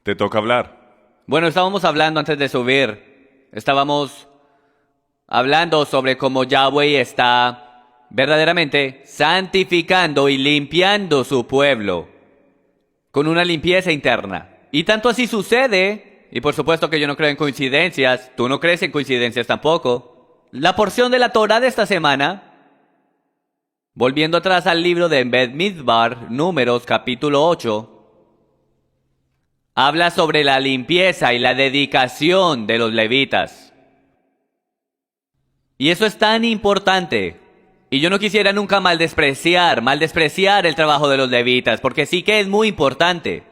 Te toca hablar. Bueno, estábamos hablando antes de subir. Estábamos hablando sobre cómo Yahweh está verdaderamente santificando y limpiando su pueblo con una limpieza interna. Y tanto así sucede, y por supuesto que yo no creo en coincidencias, tú no crees en coincidencias tampoco. La porción de la Torah de esta semana, volviendo atrás al libro de Bamidbar, Números, capítulo 8, habla sobre la limpieza y la dedicación de los levitas. Y eso es tan importante. Y yo no quisiera nunca despreciar el trabajo de los levitas, porque sí que es muy importante.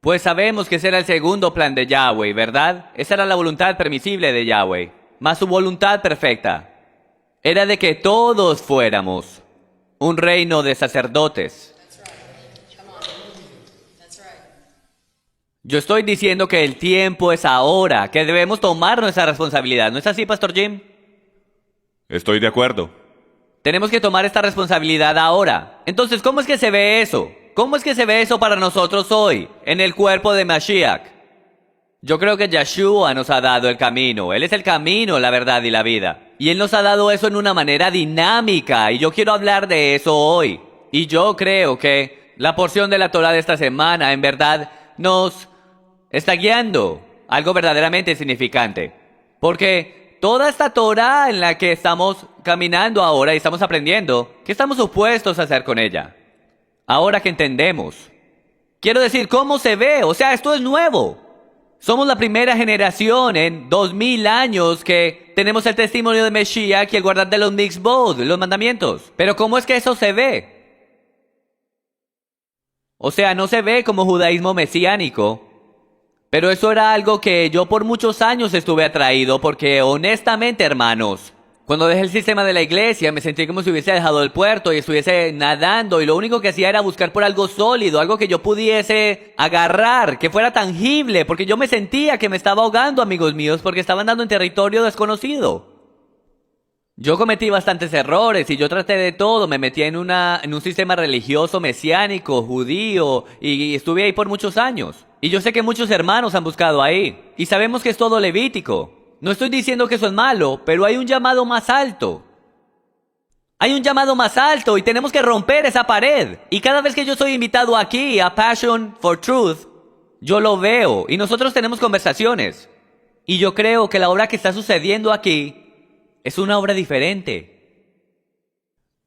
Pues sabemos que ese era el segundo plan de Yahweh, ¿verdad? Esa era la voluntad permisible de Yahweh, más su voluntad perfecta. Era de que todos fuéramos un reino de sacerdotes. Yo estoy diciendo que el tiempo es ahora, que debemos tomar nuestra responsabilidad. ¿No es así, Pastor Jim? Estoy de acuerdo. Tenemos que tomar esta responsabilidad ahora. Entonces, ¿cómo es que se ve eso? ¿Cómo es que se ve eso para nosotros hoy, en el cuerpo de Mashiach? Yo creo que Yeshua nos ha dado el camino. Él es el camino, la verdad y la vida. Y Él nos ha dado eso en una manera dinámica. Y yo quiero hablar de eso hoy. Y yo creo que la porción de la Torah de esta semana, en verdad, nos está guiando algo verdaderamente significante. Porque toda esta Torah en la que estamos caminando ahora y estamos aprendiendo, ¿qué estamos supuestos a hacer con ella? Ahora que entendemos. Quiero decir, ¿cómo se ve? O sea, esto es nuevo. Somos la primera generación en 2000 años que tenemos el testimonio de Mashiach y el guardar de los mitzvot, los mandamientos. Pero ¿cómo es que eso se ve? O sea, no se ve como judaísmo mesiánico. Pero eso era algo que yo por muchos años estuve atraído porque honestamente, hermanos, cuando dejé el sistema de la iglesia me sentí como si hubiese dejado el puerto y estuviese nadando y lo único que hacía era buscar por algo sólido, algo que yo pudiese agarrar, que fuera tangible, porque yo me sentía que me estaba ahogando, amigos míos, porque estaba andando en territorio desconocido. Yo cometí bastantes errores y yo traté de todo, me metí en un sistema religioso mesiánico, judío, y estuve ahí por muchos años. Y yo sé que muchos hermanos han buscado ahí, y sabemos que es todo levítico. No estoy diciendo que eso es malo, pero hay un llamado más alto. Hay un llamado más alto y tenemos que romper esa pared. Y cada vez que yo soy invitado aquí a Passion for Truth, yo lo veo y nosotros tenemos conversaciones. Y yo creo que la obra que está sucediendo aquí es una obra diferente.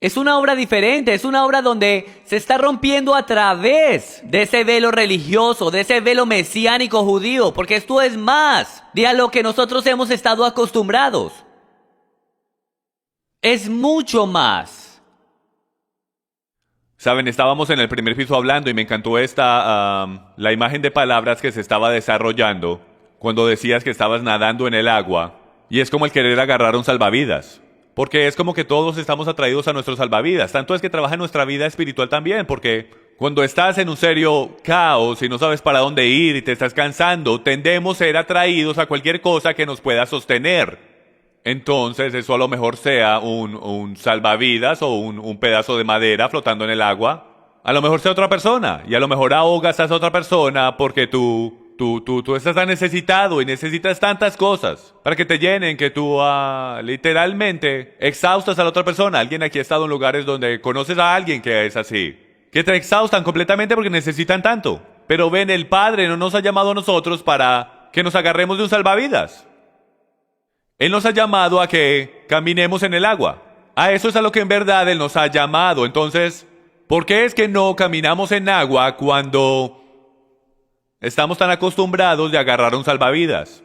Es una obra diferente, es una obra donde se está rompiendo a través de ese velo religioso, de ese velo mesiánico judío, porque esto es más de a lo que nosotros hemos estado acostumbrados. Es mucho más. Saben, estábamos en el primer piso hablando y me encantó la imagen de palabras que se estaba desarrollando cuando decías que estabas nadando en el agua y es como el querer agarrar un salvavidas. Porque es como que todos estamos atraídos a nuestros salvavidas. Tanto es que trabaja en nuestra vida espiritual también. Porque cuando estás en un serio caos y no sabes para dónde ir y te estás cansando, tendemos a ser atraídos a cualquier cosa que nos pueda sostener. Entonces eso a lo mejor sea un salvavidas o un pedazo de madera flotando en el agua. A lo mejor sea otra persona. Y a lo mejor ahogas a esa otra persona porque tú estás tan necesitado y necesitas tantas cosas para que te llenen que tú literalmente exhaustas a la otra persona. Alguien aquí ha estado en lugares donde conoces a alguien que es así, que te exhaustan completamente porque necesitan tanto. Pero ven, el Padre no nos ha llamado a nosotros para que nos agarremos de un salvavidas. Él nos ha llamado a que caminemos en el agua. A eso es a lo que en verdad Él nos ha llamado. Entonces, ¿por qué es que no caminamos en agua cuando estamos tan acostumbrados de agarrar un salvavidas?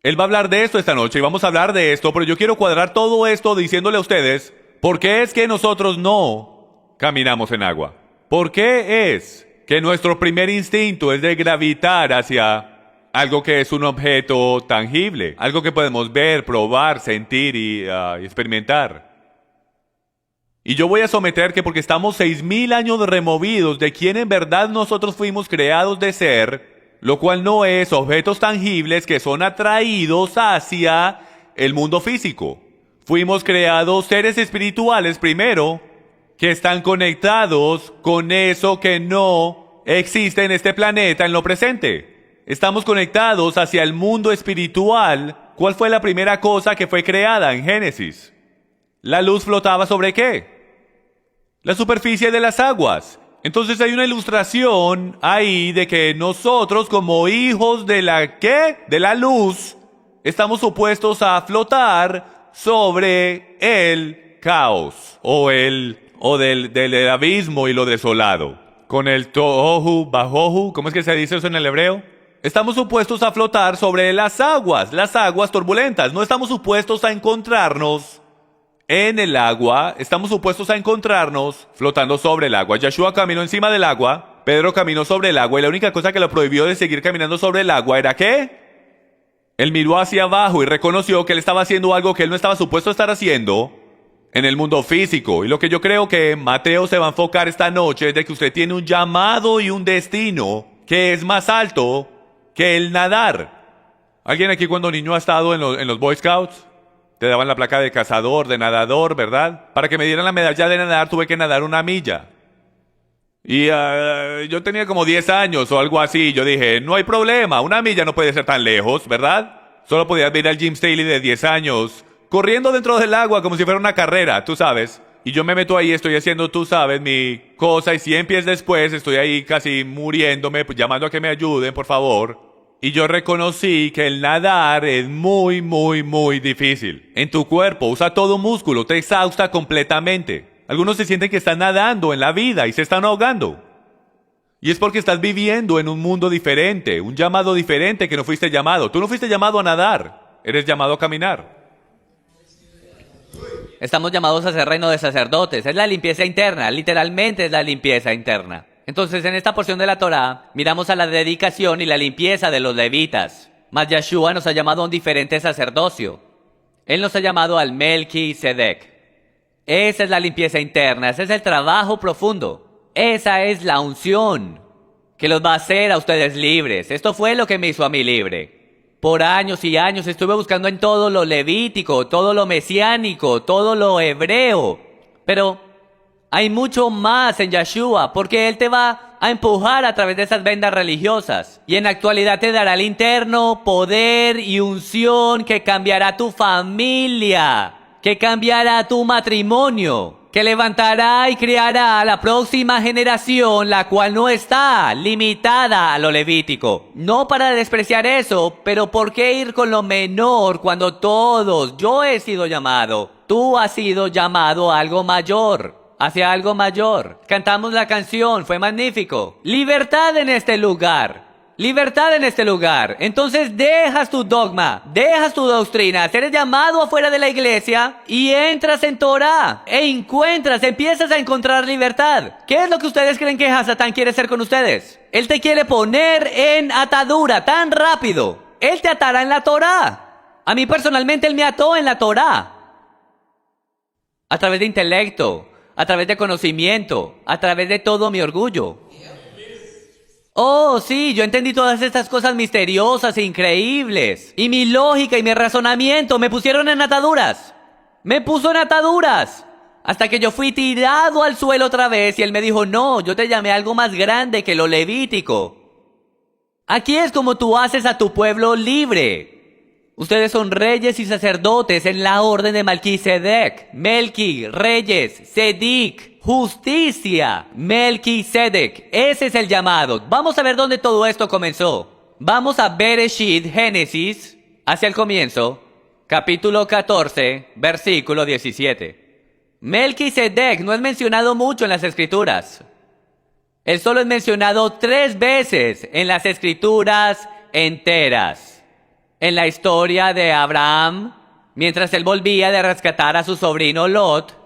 Él va a hablar de esto esta noche y vamos a hablar de esto, pero yo quiero cuadrar todo esto diciéndole a ustedes por qué es que nosotros no caminamos en agua. ¿Por qué es que nuestro primer instinto es de gravitar hacia algo que es un objeto tangible, algo que podemos ver, probar, sentir y experimentar? Y yo voy a someter que porque estamos 6000 años removidos de quien en verdad nosotros fuimos creados de ser, lo cual no es objetos tangibles que son atraídos hacia el mundo físico. Fuimos creados seres espirituales primero, que están conectados con eso que no existe en este planeta en lo presente. Estamos conectados hacia el mundo espiritual. ¿Cuál fue la primera cosa que fue creada en Génesis? ¿La luz flotaba sobre qué? La superficie de las aguas. Entonces hay una ilustración ahí de que nosotros como hijos de la ¿qué? De la luz, estamos supuestos a flotar sobre el caos del abismo y lo desolado. Con el tohu bajohu, ¿cómo es que se dice eso en el hebreo? Estamos supuestos a flotar sobre las aguas turbulentas. No estamos supuestos a encontrarnos en el agua, estamos supuestos a encontrarnos flotando sobre el agua. Yeshua caminó encima del agua, Pedro caminó sobre el agua y la única cosa que lo prohibió de seguir caminando sobre el agua era ¿qué? Él miró hacia abajo y reconoció que él estaba haciendo algo que él no estaba supuesto a estar haciendo en el mundo físico. Y lo que yo creo que Mateo se va a enfocar esta noche es de que usted tiene un llamado y un destino que es más alto que el nadar. ¿Alguien aquí cuando niño ha estado en los Boy Scouts? Te daban la placa de cazador, de nadador, ¿verdad? Para que me dieran la medalla de nadar tuve que nadar 1 milla. Y yo tenía como 10 años o algo así. Yo dije, no hay problema, 1 milla no puede ser tan lejos, ¿verdad? Solo podías ver al Jim Staley de 10 años corriendo dentro del agua como si fuera una carrera, tú sabes. Y yo me meto ahí, estoy haciendo, tú sabes, mi cosa y 100 pies después estoy ahí casi muriéndome, llamando a que me ayuden, por favor. Y yo reconocí que el nadar es muy, muy, muy difícil. En tu cuerpo usa todo músculo, te exhausta completamente. Algunos se sienten que están nadando en la vida y se están ahogando. Y es porque estás viviendo en un mundo diferente, un llamado diferente que no fuiste llamado. Tú no fuiste llamado a nadar, eres llamado a caminar. Estamos llamados a ser reino de sacerdotes. Es la limpieza interna, literalmente es la limpieza interna. Entonces, en esta porción de la Torá, miramos a la dedicación y la limpieza de los levitas. Mas Yeshua nos ha llamado a un diferente sacerdocio. Él nos ha llamado al Melquisedec. Esa es la limpieza interna, ese es el trabajo profundo. Esa es la unción que los va a hacer a ustedes libres. Esto fue lo que me hizo a mí libre. Por años y años estuve buscando en todo lo levítico, todo lo mesiánico, todo lo hebreo. Pero hay mucho más en Yeshua, porque Él te va a empujar a través de esas vendas religiosas. Y en la actualidad te dará el interno poder y unción que cambiará tu familia, que cambiará tu matrimonio, que levantará y creará a la próxima generación, la cual no está limitada a lo levítico. No para despreciar eso, pero ¿por qué ir con lo menor cuando todos, yo he sido llamado, tú has sido llamado a algo mayor? Hacia algo mayor. Cantamos la canción, fue magnífico. Libertad en este lugar. Libertad en este lugar. Entonces dejas tu dogma, dejas tu doctrina, eres llamado afuera de la iglesia y entras en Torah empiezas a encontrar libertad. ¿Qué es lo que ustedes creen que Hasatán quiere hacer con ustedes? Él te quiere poner en atadura tan rápido. Él te atará en la Torah. A mí personalmente él me ató en la Torah. A través de intelecto, a través de conocimiento, a través de todo mi orgullo. Oh, sí, yo entendí todas estas cosas misteriosas e increíbles. Y mi lógica y mi razonamiento me pusieron en ataduras. Me puso en ataduras. Hasta que yo fui tirado al suelo otra vez y él me dijo, no, yo te llamé a algo más grande que lo levítico. Aquí es como tú haces a tu pueblo libre. Ustedes son reyes y sacerdotes en la orden de Melquisedec. Melqui, reyes, Sedic, justicia. Melquisedec, ese es el llamado. Vamos a ver dónde todo esto comenzó. Vamos a Bereshit, Génesis, hacia el comienzo, capítulo 14, versículo 17. Melquisedec no es mencionado mucho en las Escrituras. Él solo es mencionado 3 veces en las Escrituras enteras. En la historia de Abraham, mientras él volvía de rescatar a su sobrino Lot.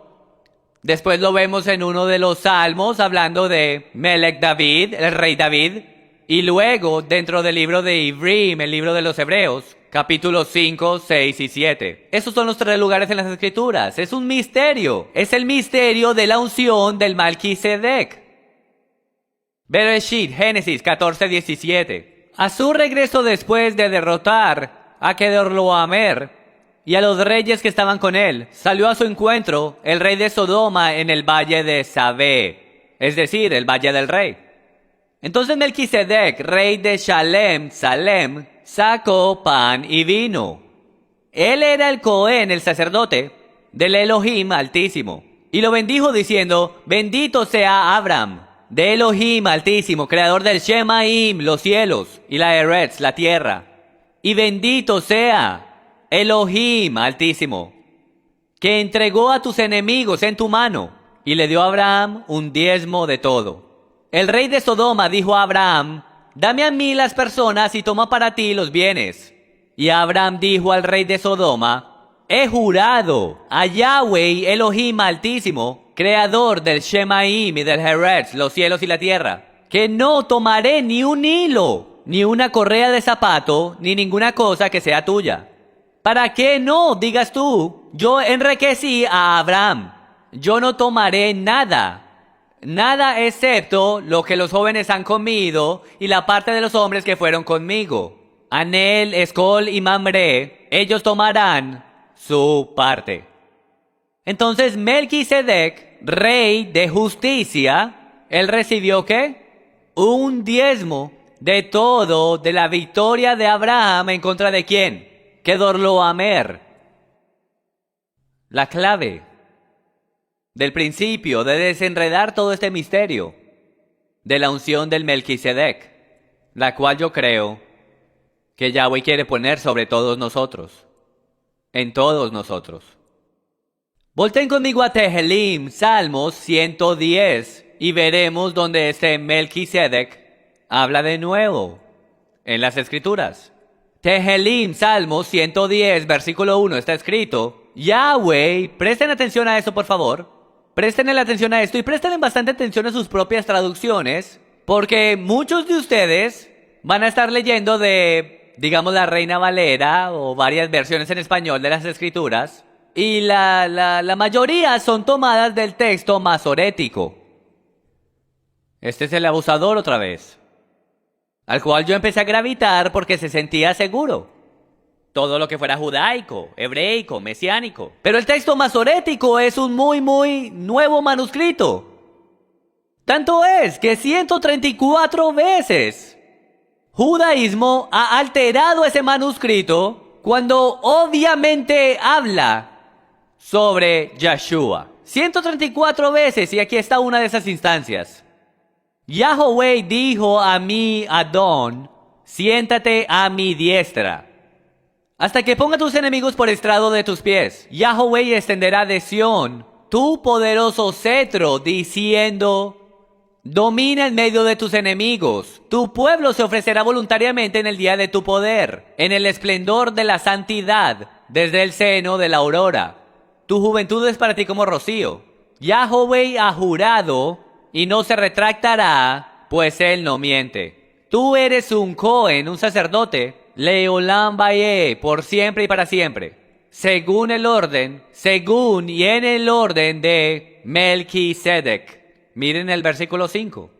Después lo vemos en uno de los salmos hablando de Melech David, el rey David. Y luego dentro del libro de Ivrim, el libro de los Hebreos, capítulos 5, 6 y 7. Esos son los 3 lugares en las Escrituras. Es un misterio. Es el misterio de la unción del Melquisedec. Bereshit, Génesis 14, 17. A su regreso después de derrotar a Kedorlaomer y a los reyes que estaban con él, salió a su encuentro el rey de Sodoma en el valle de Sabé, es decir, el valle del rey. Entonces Melquisedec, rey de Salem, sacó pan y vino. Él era el Cohen, el sacerdote, del Elohim Altísimo. Y lo bendijo diciendo, bendito sea Abraham, de Elohim Altísimo, creador del Shemaim, los cielos, y la Eretz, la tierra. Y bendito sea Elohim Altísimo, que entregó a tus enemigos en tu mano, y le dio a Abraham un diezmo de todo. El rey de Sodoma dijo a Abraham, dame a mí las personas y toma para ti los bienes. Y Abraham dijo al rey de Sodoma, he jurado a Yahweh Elohim Altísimo, creador del Shemaim y del Eretz, los cielos y la tierra, que no tomaré ni un hilo, ni una correa de zapato, ni ninguna cosa que sea tuya. ¿Para qué no, digas tú? Yo enriquecí a Abraham. Yo no tomaré nada excepto lo que los jóvenes han comido y la parte de los hombres que fueron conmigo. Anel, Escol y Mamre, ellos tomarán su parte. Entonces Melquisedec, rey de justicia, él recibió ¿qué? Un diezmo de todo de la victoria de Abraham en contra de ¿quién? Kedorlaomer. La clave del principio de desenredar todo este misterio de la unción del Melquisedec, la cual yo creo que Yahweh quiere poner sobre todos nosotros, en todos nosotros. Volten conmigo a Tehilim, Salmos 110, y veremos donde este Melquisedec habla de nuevo en las Escrituras. Tehilim, Salmos 110, versículo 1, está escrito, Yahweh, presten atención a eso por favor, presten atención a esto y presten bastante atención a sus propias traducciones, porque muchos de ustedes van a estar leyendo de, digamos, la Reina Valera o varias versiones en español de las Escrituras, y la mayoría son tomadas del texto masorético. Este es el abusador otra vez, al cual yo empecé a gravitar porque se sentía seguro. Todo lo que fuera judaico, hebreico, mesiánico. Pero el texto masorético es un muy nuevo manuscrito. Tanto es que 134 veces judaísmo ha alterado ese manuscrito cuando obviamente habla sobre Yeshua. 134 veces, y aquí está una de esas instancias. Yahweh dijo a mi Adón, siéntate a mi diestra, hasta que ponga tus enemigos por estrado de tus pies. Yahweh extenderá de Sión tu poderoso cetro, diciendo, domina en medio de tus enemigos. Tu pueblo se ofrecerá voluntariamente en el día de tu poder, en el esplendor de la santidad, desde el seno de la aurora. Tu juventud es para ti como rocío. Yahweh ha jurado y no se retractará, pues él no miente. Tú eres un Cohen, un sacerdote, Leolam Baye, por siempre y para siempre, según el orden, según y en el orden de Melquisedec. Miren el versículo 5.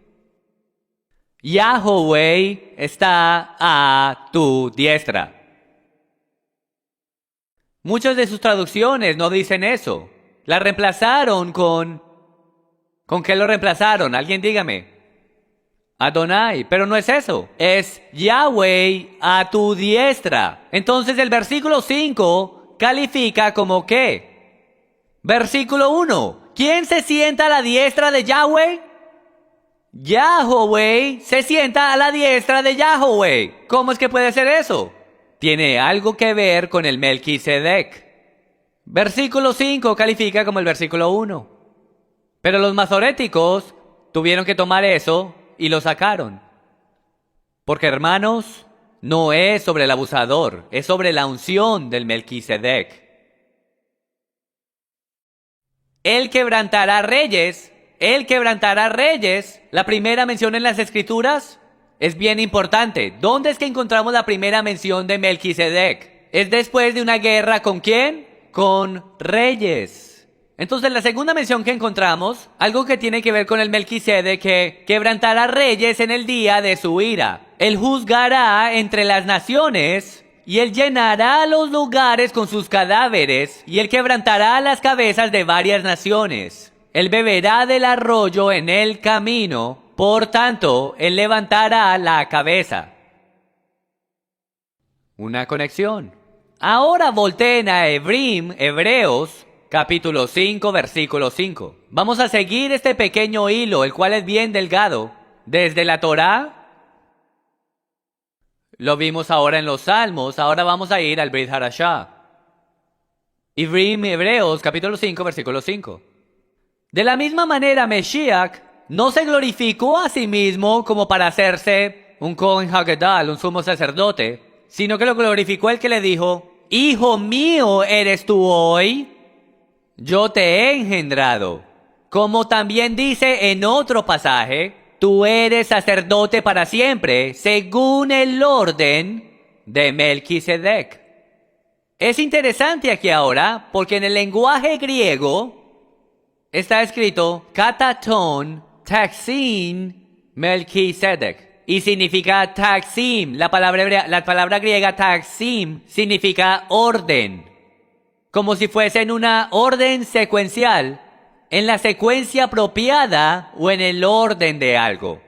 Yahweh está a tu diestra. Muchas de sus traducciones no dicen eso. La reemplazaron con... ¿Con qué lo reemplazaron? Alguien dígame. Adonai, pero no es eso. Es Yahweh a tu diestra. Entonces el versículo 5 califica como ¿qué? Versículo 1. ¿Quién se sienta a la diestra de Yahweh? Yahweh se sienta a la diestra de Yahweh. ¿Cómo es que puede ser eso? Tiene algo que ver con el Melquisedec. Versículo 5 califica como el versículo 1. Pero los masoréticos tuvieron que tomar eso y lo sacaron. Porque, hermanos, no es sobre el abusador, es sobre la unción del Melquisedec. Él quebrantará reyes. La primera mención en las Escrituras es bien importante. ¿Dónde es que encontramos la primera mención de Melquisedec? Es después de una guerra ¿con quién? Con reyes. Entonces la segunda mención que encontramos, algo que tiene que ver con el Melquisedec, que quebrantará reyes en el día de su ira. Él juzgará entre las naciones y él llenará los lugares con sus cadáveres y él quebrantará las cabezas de varias naciones. Él beberá del arroyo en el camino Por tanto, él levantará la cabeza. Una conexión. Ahora volteen a Hebreos, capítulo 5, versículo 5. Vamos a seguir este pequeño hilo, el cual es bien delgado. Desde la Torá, lo vimos ahora en los Salmos, ahora vamos a ir al Brit Hadashah. Hebreos, capítulo 5, versículo 5. De la misma manera, Mesías no se glorificó a sí mismo como para hacerse un Kohen Hagedal, un sumo sacerdote, sino que lo glorificó el que le dijo: Hijo mío eres tú hoy, yo te he engendrado. Como también dice en otro pasaje, tú eres sacerdote para siempre, según el orden de Melquisedec. Es interesante aquí ahora, porque en el lenguaje griego está escrito kataton taxin Melquisedec. Y significa taxim. La palabra griega taxim significa orden. Como si fuese en una orden secuencial, en la secuencia apropiada o en el orden de algo.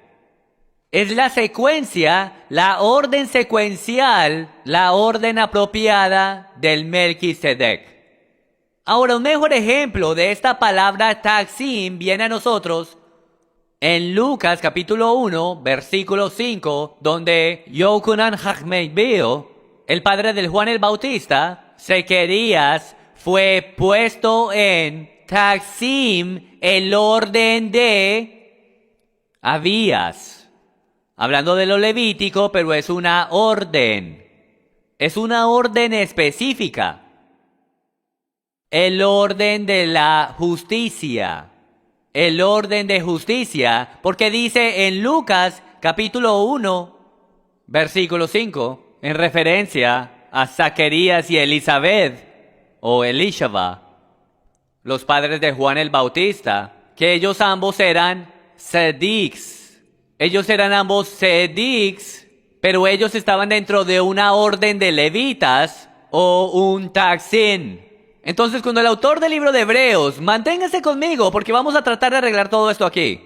Es la secuencia, la orden secuencial, la orden apropiada del Melquisedec. Ahora, un mejor ejemplo de esta palabra taxim viene a nosotros en Lucas capítulo 1, versículo 5, donde Yochanan HaMeibeo, el padre del Juan el Bautista, Zacarías, fue puesto en taxim, el orden de Abías. Hablando de lo levítico, pero es una orden. Es una orden específica. El orden de la justicia. El orden de justicia, porque dice en Lucas capítulo 1, versículo 5, en referencia a Zacarías y Elizabeth, o Elishaba, los padres de Juan el Bautista, que ellos ambos eran tzediks. Ellos eran ambos tzediks, pero ellos estaban dentro de una orden de levitas o un taxín. Entonces, cuando el autor del libro de Hebreos, manténgase conmigo porque vamos a tratar de arreglar todo esto aquí.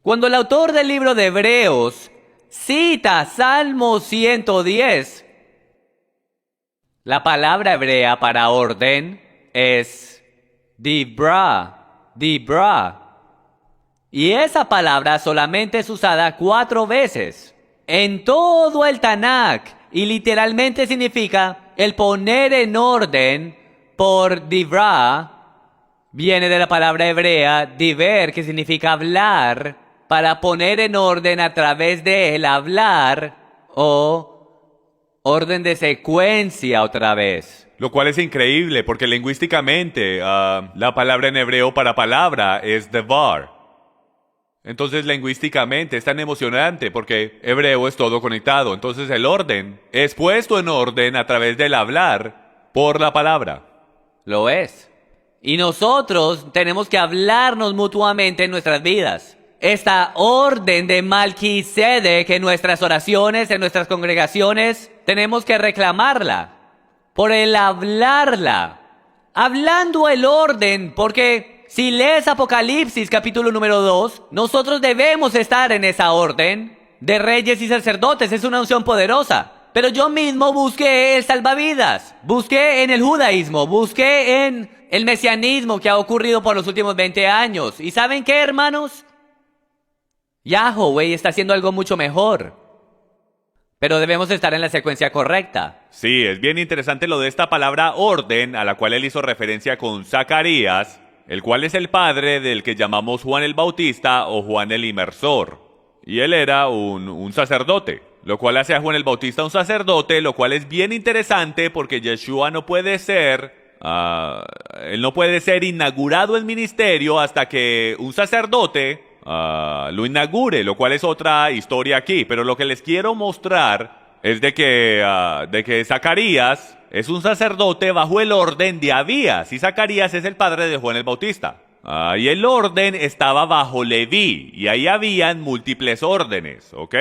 Cuando el autor del libro de Hebreos cita Salmo 110, la palabra hebrea para orden es dibra. Y esa palabra solamente es usada 4 veces en todo el Tanakh y literalmente significa el poner en orden. Por dibra viene de la palabra hebrea diver, que significa hablar, para poner en orden a través de él, hablar, o orden de secuencia otra vez. Lo cual es increíble porque lingüísticamente la palabra en hebreo para palabra es devar. Entonces lingüísticamente es tan emocionante porque hebreo es todo conectado. Entonces el orden es puesto en orden a través del hablar por la palabra. Lo es. Y nosotros tenemos que hablarnos mutuamente en nuestras vidas. Esta orden de Melquisedec en nuestras oraciones, en nuestras congregaciones, tenemos que reclamarla. Por el hablarla. Hablando el orden, porque si lees Apocalipsis capítulo número 2, nosotros debemos estar en esa orden de reyes y sacerdotes. Es una unción poderosa. Pero yo mismo busqué el salvavidas, busqué en el judaísmo, busqué en el mesianismo que ha ocurrido por los últimos 20 años. ¿Y saben qué, hermanos? Yahweh está haciendo algo mucho mejor. Pero debemos estar en la secuencia correcta. Sí, es bien interesante lo de esta palabra orden, a la cual él hizo referencia con Zacarías, el cual es el padre del que llamamos Juan el Bautista o Juan el Inmersor. Y él era un sacerdote. Lo cual hace a Juan el Bautista un sacerdote, lo cual es bien interesante porque Yeshua no puede ser, él no puede ser inaugurado en ministerio hasta que un sacerdote lo inaugure, lo cual es otra historia aquí. Pero lo que les quiero mostrar es de que Zacarías es un sacerdote bajo el orden de Abías, y Zacarías es el padre de Juan el Bautista. Y el orden estaba bajo Leví, y ahí habían múltiples órdenes, ¿ok?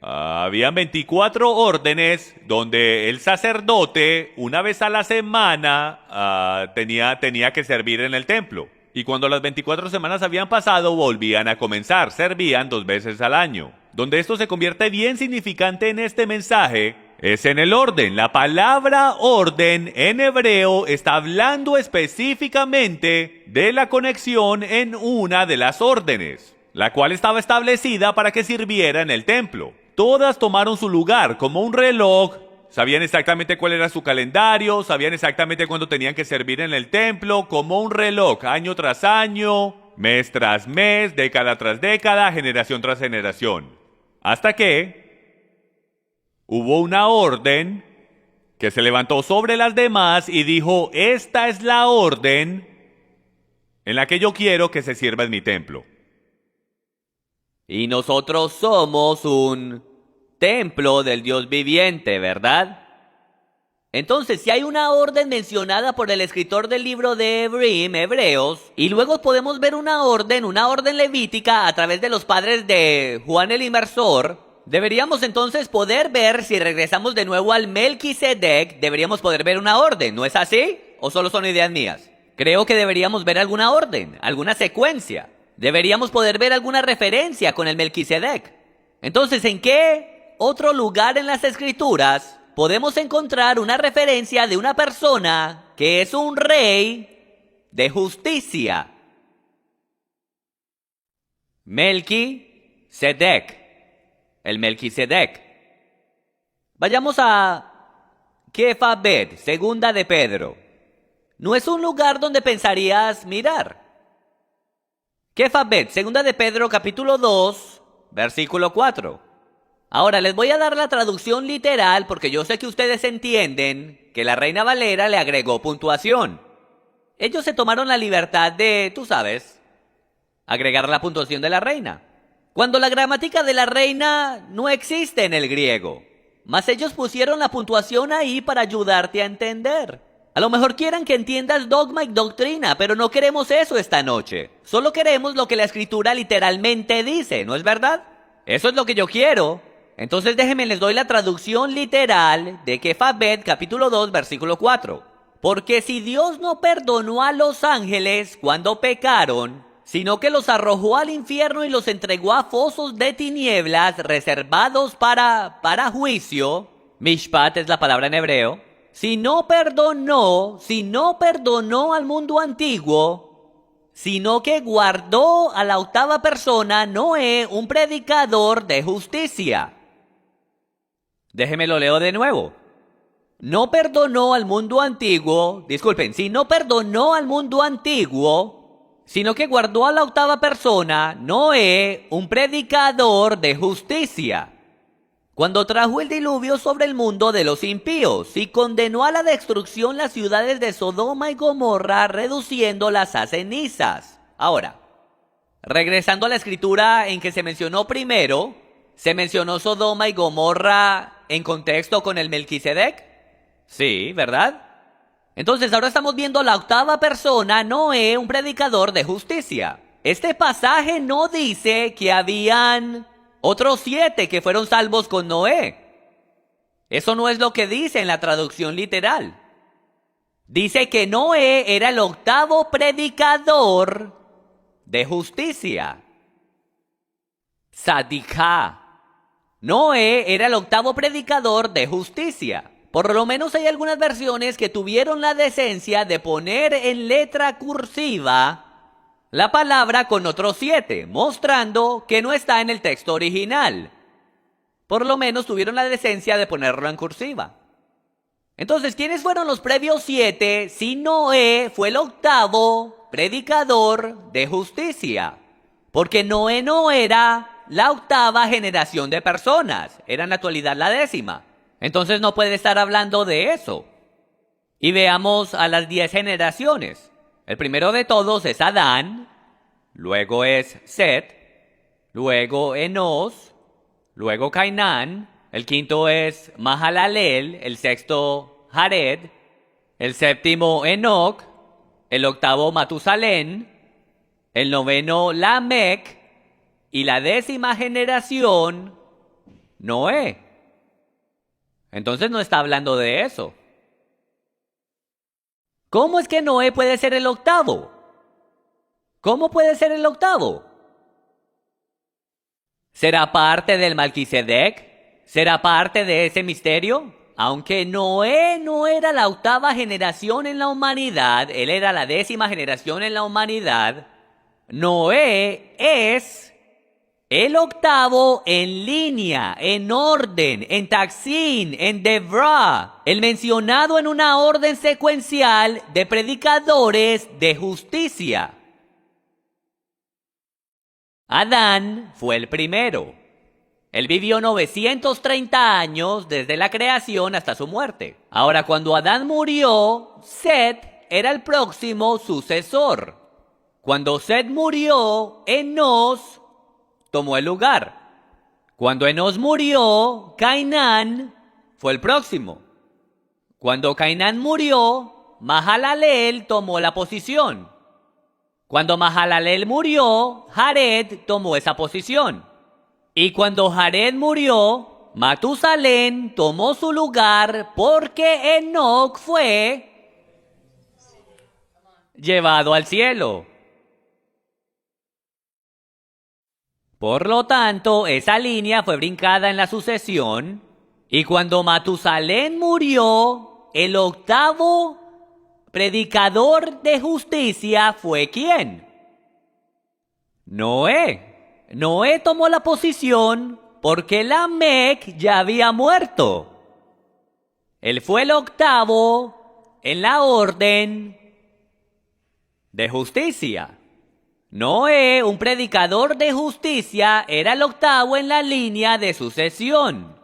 Habían 24 órdenes donde el sacerdote una vez a la semana tenía que servir en el templo. Y cuando las 24 semanas habían pasado, volvían a comenzar. Servían 2 veces al año. Donde esto se convierte bien significante en este mensaje es en el orden. La palabra orden en hebreo está hablando específicamente de la conexión en una de las órdenes, la cual estaba establecida para que sirviera en el templo. Todas tomaron su lugar como un reloj. Sabían exactamente cuál era su calendario, sabían exactamente cuándo tenían que servir en el templo, como un reloj, año tras año, mes tras mes, década tras década, generación tras generación. Hasta que hubo una orden que se levantó sobre las demás y dijo: esta es la orden en la que yo quiero que se sirva en mi templo. Y nosotros somos un templo del Dios viviente, ¿verdad? Entonces, si hay una orden mencionada por el escritor del libro de Hebreos, y luego podemos ver una orden levítica a través de los padres de Juan el Inmersor, deberíamos entonces poder ver, si regresamos de nuevo al Melquisedec, deberíamos poder ver una orden, ¿no es así? ¿O solo son ideas mías? Creo que deberíamos ver alguna orden, alguna secuencia. Deberíamos poder ver alguna referencia con el Melquisedec. Entonces, ¿en qué otro lugar en las Escrituras podemos encontrar una referencia de una persona que es un rey de justicia? Melquisedec. El Melquisedec. Vayamos a Kefabed, segunda de Pedro. No es un lugar donde pensarías mirar. Kefabed, segunda de Pedro, capítulo 2, versículo 4. Ahora, les voy a dar la traducción literal porque yo sé que ustedes entienden que la Reina Valera le agregó puntuación. Ellos se tomaron la libertad de, tú sabes, agregar la puntuación de la Reina, cuando la gramática de la Reina no existe en el griego. Mas ellos pusieron la puntuación ahí para ayudarte a entender. A lo mejor quieran que entiendas dogma y doctrina, pero no queremos eso esta noche. Solo queremos lo que la Escritura literalmente dice, ¿no es verdad? Eso es lo que yo quiero. Entonces déjenme, les doy la traducción literal de Kefabed, capítulo 2, versículo 4. Porque si Dios no perdonó a los ángeles cuando pecaron, sino que los arrojó al infierno y los entregó a fosos de tinieblas reservados para juicio, mishpat es la palabra en hebreo, si no perdonó al mundo antiguo, sino que guardó a la octava persona, Noé, un predicador de justicia. Déjeme lo leo de nuevo. No perdonó al mundo antiguo, si no perdonó al mundo antiguo, sino que guardó a la octava persona, Noé, un predicador de justicia, cuando trajo el diluvio sobre el mundo de los impíos y condenó a la destrucción las ciudades de Sodoma y Gomorra, reduciéndolas a cenizas. Ahora, regresando a la escritura en que se mencionó primero, ¿se mencionó Sodoma y Gomorra en contexto con el Melquisedec? Sí, ¿verdad? Entonces ahora estamos viendo la octava persona, Noé, un predicador de justicia. Este pasaje no dice que habían otros 7 que fueron salvos con Noé. Eso no es lo que dice en la traducción literal. Dice que Noé era el octavo predicador de justicia. Sadikah. Noé era el octavo predicador de justicia. Por lo menos hay algunas versiones que tuvieron la decencia de poner en letra cursiva la palabra con otros 7, mostrando que no está en el texto original. Por lo menos tuvieron la decencia de ponerlo en cursiva. Entonces, ¿quiénes fueron los previos 7 si Noé fue el octavo predicador de justicia? Porque Noé no era la octava generación de personas, era en la actualidad la 10ª. Entonces no puede estar hablando de eso. Y veamos a las 10 generaciones. El primero de todos es Adán, luego es Set, luego Enos, luego Cainán, el quinto es Mahalalel, el sexto Jared, el séptimo Enoc, el octavo Matusalén, el noveno Lamec y la 10ª generación Noé. Entonces no está hablando de eso. ¿Cómo es que Noé puede ser el octavo? ¿Cómo puede ser el octavo? ¿Será parte del Melquisedec? ¿Será parte de ese misterio? Aunque Noé no era la octava generación en la humanidad, él era la 10ª generación en la humanidad, Noé es el octavo en línea, en orden, en Taxín, en Devrah, el mencionado en una orden secuencial de predicadores de justicia. Adán fue el primero. Él vivió 930 años desde la creación hasta su muerte. Ahora, cuando Adán murió, Set era el próximo sucesor. Cuando Set murió, Enos tomó el lugar. Cuando Enos murió, Cainán fue el próximo. Cuando Cainán murió, Mahalalel tomó la posición. Cuando Mahalalel murió, Jared tomó esa posición. Y cuando Jared murió, Matusalén tomó su lugar porque Enoc fue llevado al cielo. Por lo tanto, esa línea fue brincada en la sucesión. Y cuando Matusalén murió, el octavo predicador de justicia fue ¿quién? Noé. Noé tomó la posición porque Lamec ya había muerto. Él fue el octavo en la orden de justicia. Noé, un predicador de justicia, era el octavo en la línea de sucesión.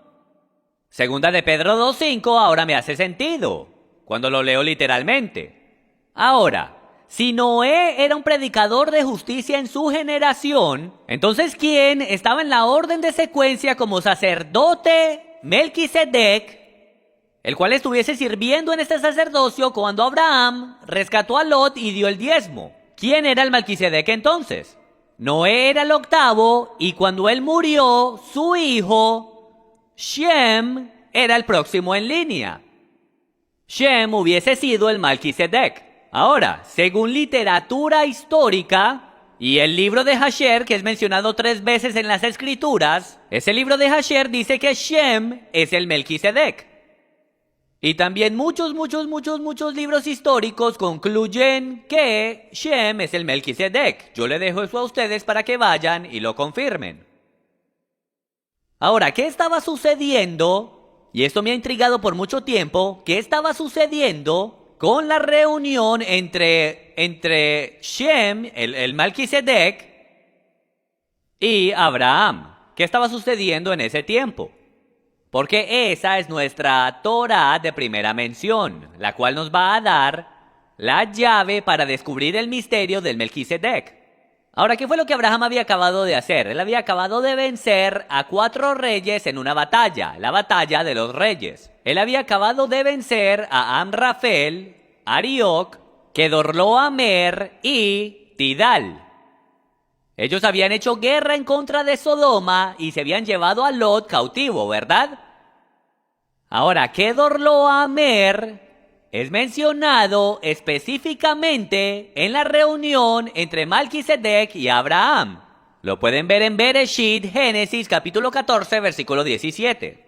Segunda de Pedro 2:5 ahora me hace sentido, cuando lo leo literalmente. Ahora, si Noé era un predicador de justicia en su generación, entonces ¿quién estaba en la orden de secuencia como sacerdote? Melquisedec, el cual estuviese sirviendo en este sacerdocio cuando Abraham rescató a Lot y dio el diezmo. ¿Quién era el Melquisedec entonces? Noé era el octavo y cuando él murió, su hijo, Shem, era el próximo en línea. Shem hubiese sido el Melquisedec. Ahora, según literatura histórica y el libro de Jasher, que es mencionado 3 veces en las escrituras, ese libro de Jasher dice que Shem es el Melquisedec. Y también muchos libros históricos concluyen que Shem es el Melquisedec. Yo le dejo eso a ustedes para que vayan y lo confirmen. Ahora, ¿qué estaba sucediendo? Y esto me ha intrigado por mucho tiempo. ¿Qué estaba sucediendo con la reunión entre Shem, el Melquisedec, y Abraham? ¿Qué estaba sucediendo en ese tiempo? Porque esa es nuestra Torá de primera mención, la cual nos va a dar la llave para descubrir el misterio del Melquisedec. Ahora, ¿qué fue lo que Abraham había acabado de hacer? Él había acabado de vencer a 4 reyes en una batalla, la batalla de los reyes. Él había acabado de vencer a Amrafel, Arioc, Kedorlaomer y Tidal. Ellos habían hecho guerra en contra de Sodoma y se habían llevado a Lot cautivo, ¿verdad? Ahora, Kedorlaomer es mencionado específicamente en la reunión entre Melquisedec y Abraham. Lo pueden ver en Bereshit, Génesis, capítulo 14, versículo 17.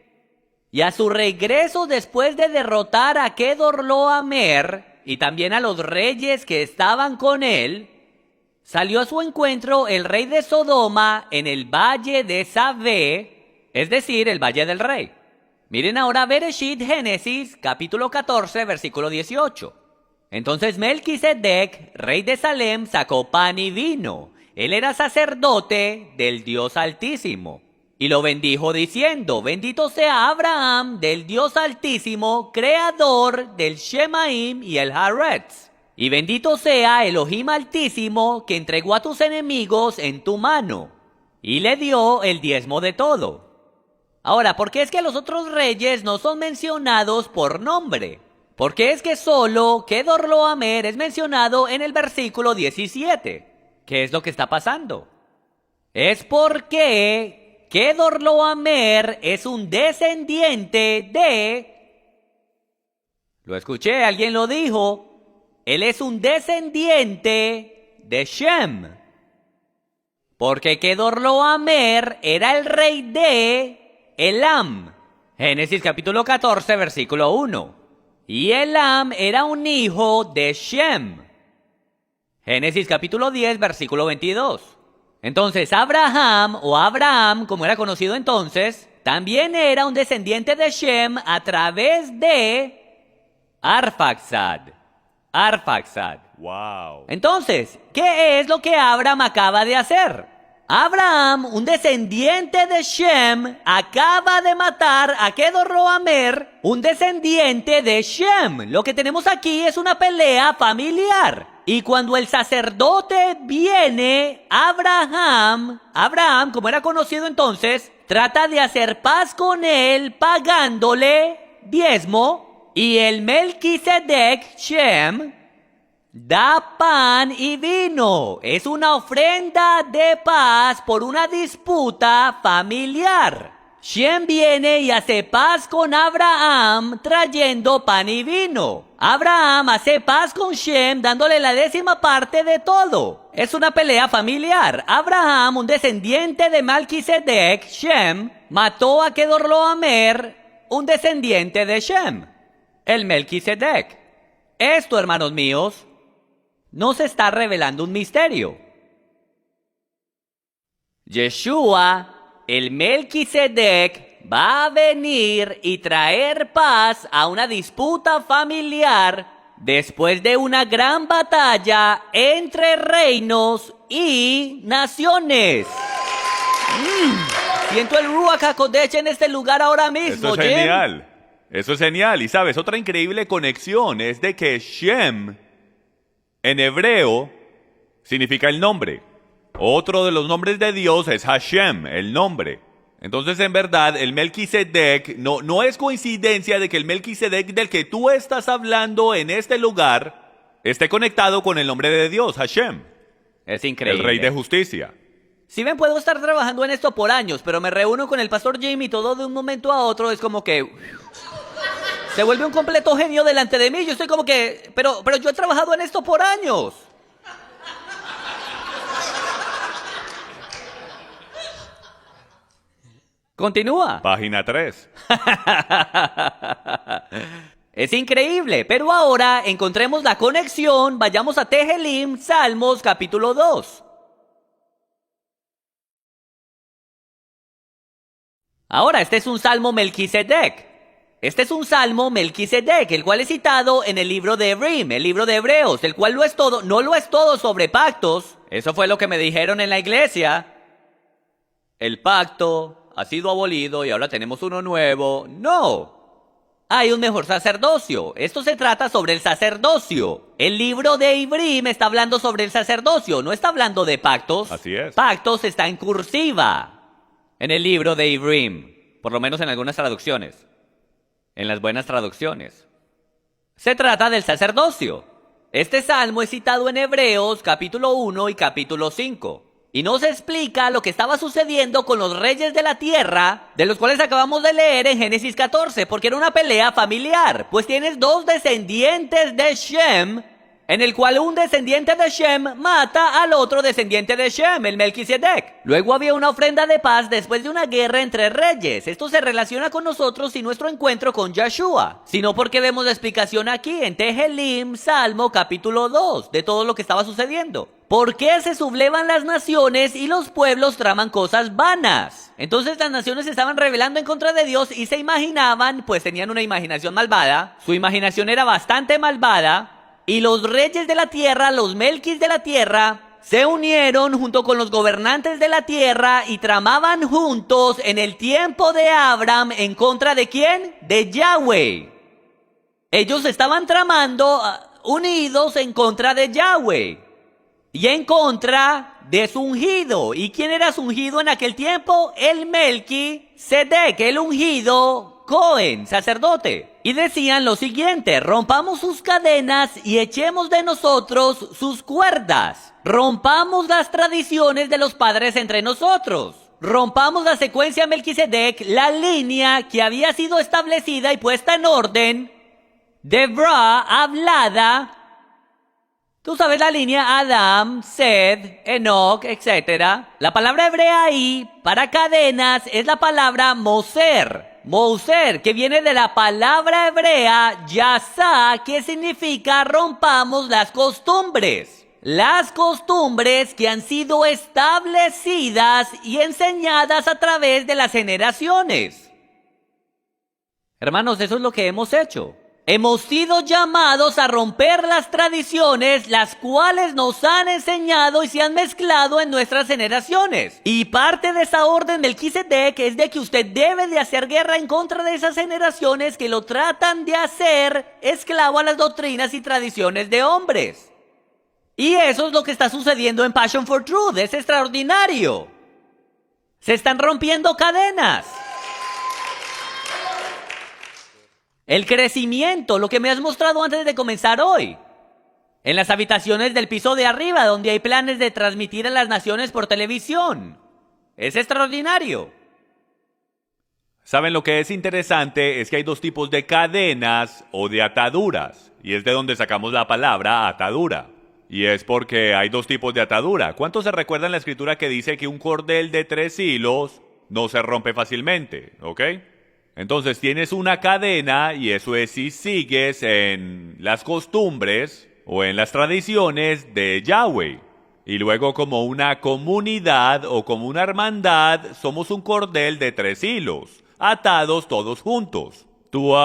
Y a su regreso después de derrotar a Kedorlaomer y también a los reyes que estaban con él, salió a su encuentro el rey de Sodoma en el valle de Savé, es decir, el valle del rey. Miren ahora Bereshit, Génesis, capítulo 14, versículo 18. Entonces Melquisedec, rey de Salem, sacó pan y vino. Él era sacerdote del Dios Altísimo. Y lo bendijo diciendo, bendito sea Abraham del Dios Altísimo, creador del Shemaim y el Haaretz. Y bendito sea Elohim Altísimo, que entregó a tus enemigos en tu mano. Y le dio el diezmo de todo. Ahora, ¿por qué es que los otros reyes no son mencionados por nombre? ¿Por qué es que solo Kedorlaomer es mencionado en el versículo 17? ¿Qué es lo que está pasando? Es porque Kedorlaomer es un descendiente de... Lo escuché, alguien lo dijo. Él es un descendiente de Shem. Porque Kedorlaomer era el rey de Elam. Génesis capítulo 14, versículo 1. Y Elam era un hijo de Shem. Génesis capítulo 10, versículo 22. Entonces Abraham, o Abraham, como era conocido entonces, también era un descendiente de Shem a través de Arfaxad. Arfaxad. Wow. Entonces, ¿qué es lo que Abraham acaba de hacer? Abraham, un descendiente de Shem, acaba de matar a Kedorlaomer, un descendiente de Shem. Lo que tenemos aquí es una pelea familiar. Y cuando el sacerdote viene, Abraham, como era conocido entonces, trata de hacer paz con él pagándole diezmo. Y el Melquisedec, Shem, da pan y vino. Es una ofrenda de paz por una disputa familiar. Shem viene y hace paz con Abraham trayendo pan y vino. Abraham hace paz con Shem dándole la 10ª parte de todo. Es una pelea familiar. Abraham, un descendiente de Melquisedec, Shem, mató a Kedorlaomer, un descendiente de Shem, el Melquisedec. Esto, hermanos míos, nos está revelando un misterio. Yeshua, el Melquisedec, va a venir y traer paz a una disputa familiar después de una gran batalla entre reinos y naciones. Siento el Ruach HaKodesh en este lugar ahora mismo, Eso es Jim. genial. Eso es genial. Y sabes, otra increíble conexión es de que Shem en hebreo significa el nombre. Otro de los nombres de Dios es Hashem, el nombre. Entonces, en verdad, el Melquisedec no es coincidencia de que el Melquisedec del que tú estás hablando en este lugar esté conectado con el nombre de Dios, Hashem, Es increíble. el Rey de Justicia. Si ven, puedo estar trabajando en esto por años, pero me reúno con el pastor Jim y todo de un momento a otro es como que se vuelve un completo genio delante de mí. Yo estoy como que, pero yo he trabajado en esto por años. Continúa. Página 3. Es increíble, pero ahora encontremos la conexión. Vayamos a Tejelim, Salmos capítulo 2. Ahora, este es un salmo Melquisedec. Este es un salmo Melquisedec, el cual es citado en el libro de Hebrim, el libro de Hebreos, el cual no lo es todo sobre pactos. Eso fue lo que me dijeron en la iglesia. El pacto ha sido abolido y ahora tenemos uno nuevo. No. Hay un mejor sacerdocio. Esto se trata sobre el sacerdocio. El libro de Hebrim está hablando sobre el sacerdocio, no está hablando de pactos. Así es. Pactos está en cursiva en el libro de Hebrim, por lo menos en algunas traducciones, en las buenas traducciones. Se trata del sacerdocio. Este salmo es citado en Hebreos capítulo 1 y capítulo 5. Y nos explica lo que estaba sucediendo con los reyes de la tierra, de los cuales acabamos de leer en Génesis 14, porque era una pelea familiar. Pues tienes dos descendientes de Shem, en el cual un descendiente de Shem mata al otro descendiente de Shem, el Melquisedec. Luego había una ofrenda de paz después de una guerra entre reyes. Esto se relaciona con nosotros y nuestro encuentro con Yeshua, sino porque vemos la explicación aquí en Tejelim, Salmo capítulo 2, de todo lo que estaba sucediendo. ¿Por qué se sublevan las naciones y los pueblos traman cosas vanas? Entonces las naciones se estaban rebelando en contra de Dios y se imaginaban, pues tenían una imaginación malvada. Su imaginación era bastante malvada. Y los reyes de la tierra, los Melquis de la tierra, se unieron junto con los gobernantes de la tierra y tramaban juntos en el tiempo de Abraham en contra de ¿quién? De Yahweh. Ellos estaban tramando unidos en contra de Yahweh y en contra de su ungido. ¿Y quién era su ungido en aquel tiempo? El Melquisedec, el ungido Cohen, sacerdote. Y decían lo siguiente: rompamos sus cadenas y echemos de nosotros sus cuerdas. Rompamos las tradiciones de los padres entre nosotros. Rompamos la secuencia Melquisedec, la línea que había sido establecida y puesta en orden, Debrah, hablada, Tú sabes la línea Adam, Sed, Enoch, etc. La palabra hebrea ahí para cadenas es la palabra moser. Moser, que viene de la palabra hebrea yasá, que significa rompamos las costumbres. Las costumbres que han sido establecidas y enseñadas a través de las generaciones. Hermanos, eso es lo que hemos hecho. Hemos sido llamados a romper las tradiciones, las cuales nos han enseñado y se han mezclado en nuestras generaciones. Y parte de esa orden del Melquisedec es de que usted debe de hacer guerra en contra de esas generaciones que lo tratan de hacer esclavo a las doctrinas y tradiciones de hombres. Y eso es lo que está sucediendo en Passion for Truth. Es extraordinario. Se están rompiendo cadenas. El crecimiento, lo que me has mostrado antes de comenzar hoy. En las habitaciones del piso de arriba, donde hay planes de transmitir a las naciones por televisión. Es extraordinario. ¿Saben lo que es interesante? Es que hay dos tipos de cadenas o de ataduras. Y es de donde sacamos la palabra atadura. Y es porque hay dos tipos de atadura. ¿Cuántos se recuerdan la escritura que dice que un cordel de 3 hilos no se rompe fácilmente? ¿Ok? Entonces tienes una cadena y eso es si sigues en las costumbres o en las tradiciones de Yahweh. Y luego como una comunidad o como una hermandad somos un cordel de 3 hilos, atados todos juntos. Tú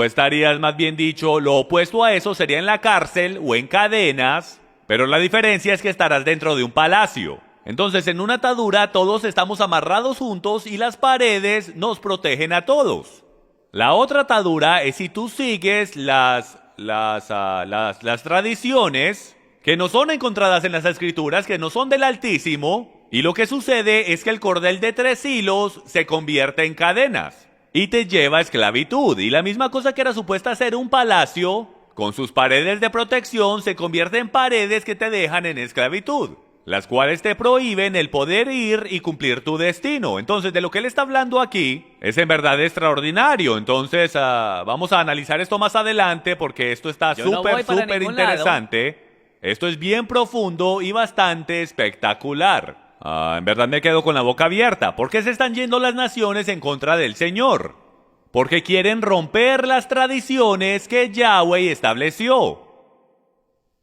estarías, más bien dicho, lo opuesto a eso sería en la cárcel o en cadenas, pero la diferencia es que estarás dentro de un palacio. Entonces, en una atadura todos estamos amarrados juntos y las paredes nos protegen a todos. La otra atadura es si tú sigues las tradiciones que no son encontradas en las escrituras, que no son del Altísimo, y lo que sucede es que el cordel de 3 hilos se convierte en cadenas y te lleva a esclavitud. Y la misma cosa que era supuesta ser un palacio, con sus paredes de protección, se convierte en paredes que te dejan en esclavitud, las cuales te prohíben el poder ir y cumplir tu destino. Entonces, de lo que él está hablando aquí es en verdad extraordinario. Entonces, vamos a analizar esto más adelante porque esto está súper interesante. Esto es bien profundo y bastante espectacular. En verdad me quedo con la boca abierta. ¿Por qué se están yendo las naciones en contra del Señor? Porque quieren romper las tradiciones que Yahweh estableció.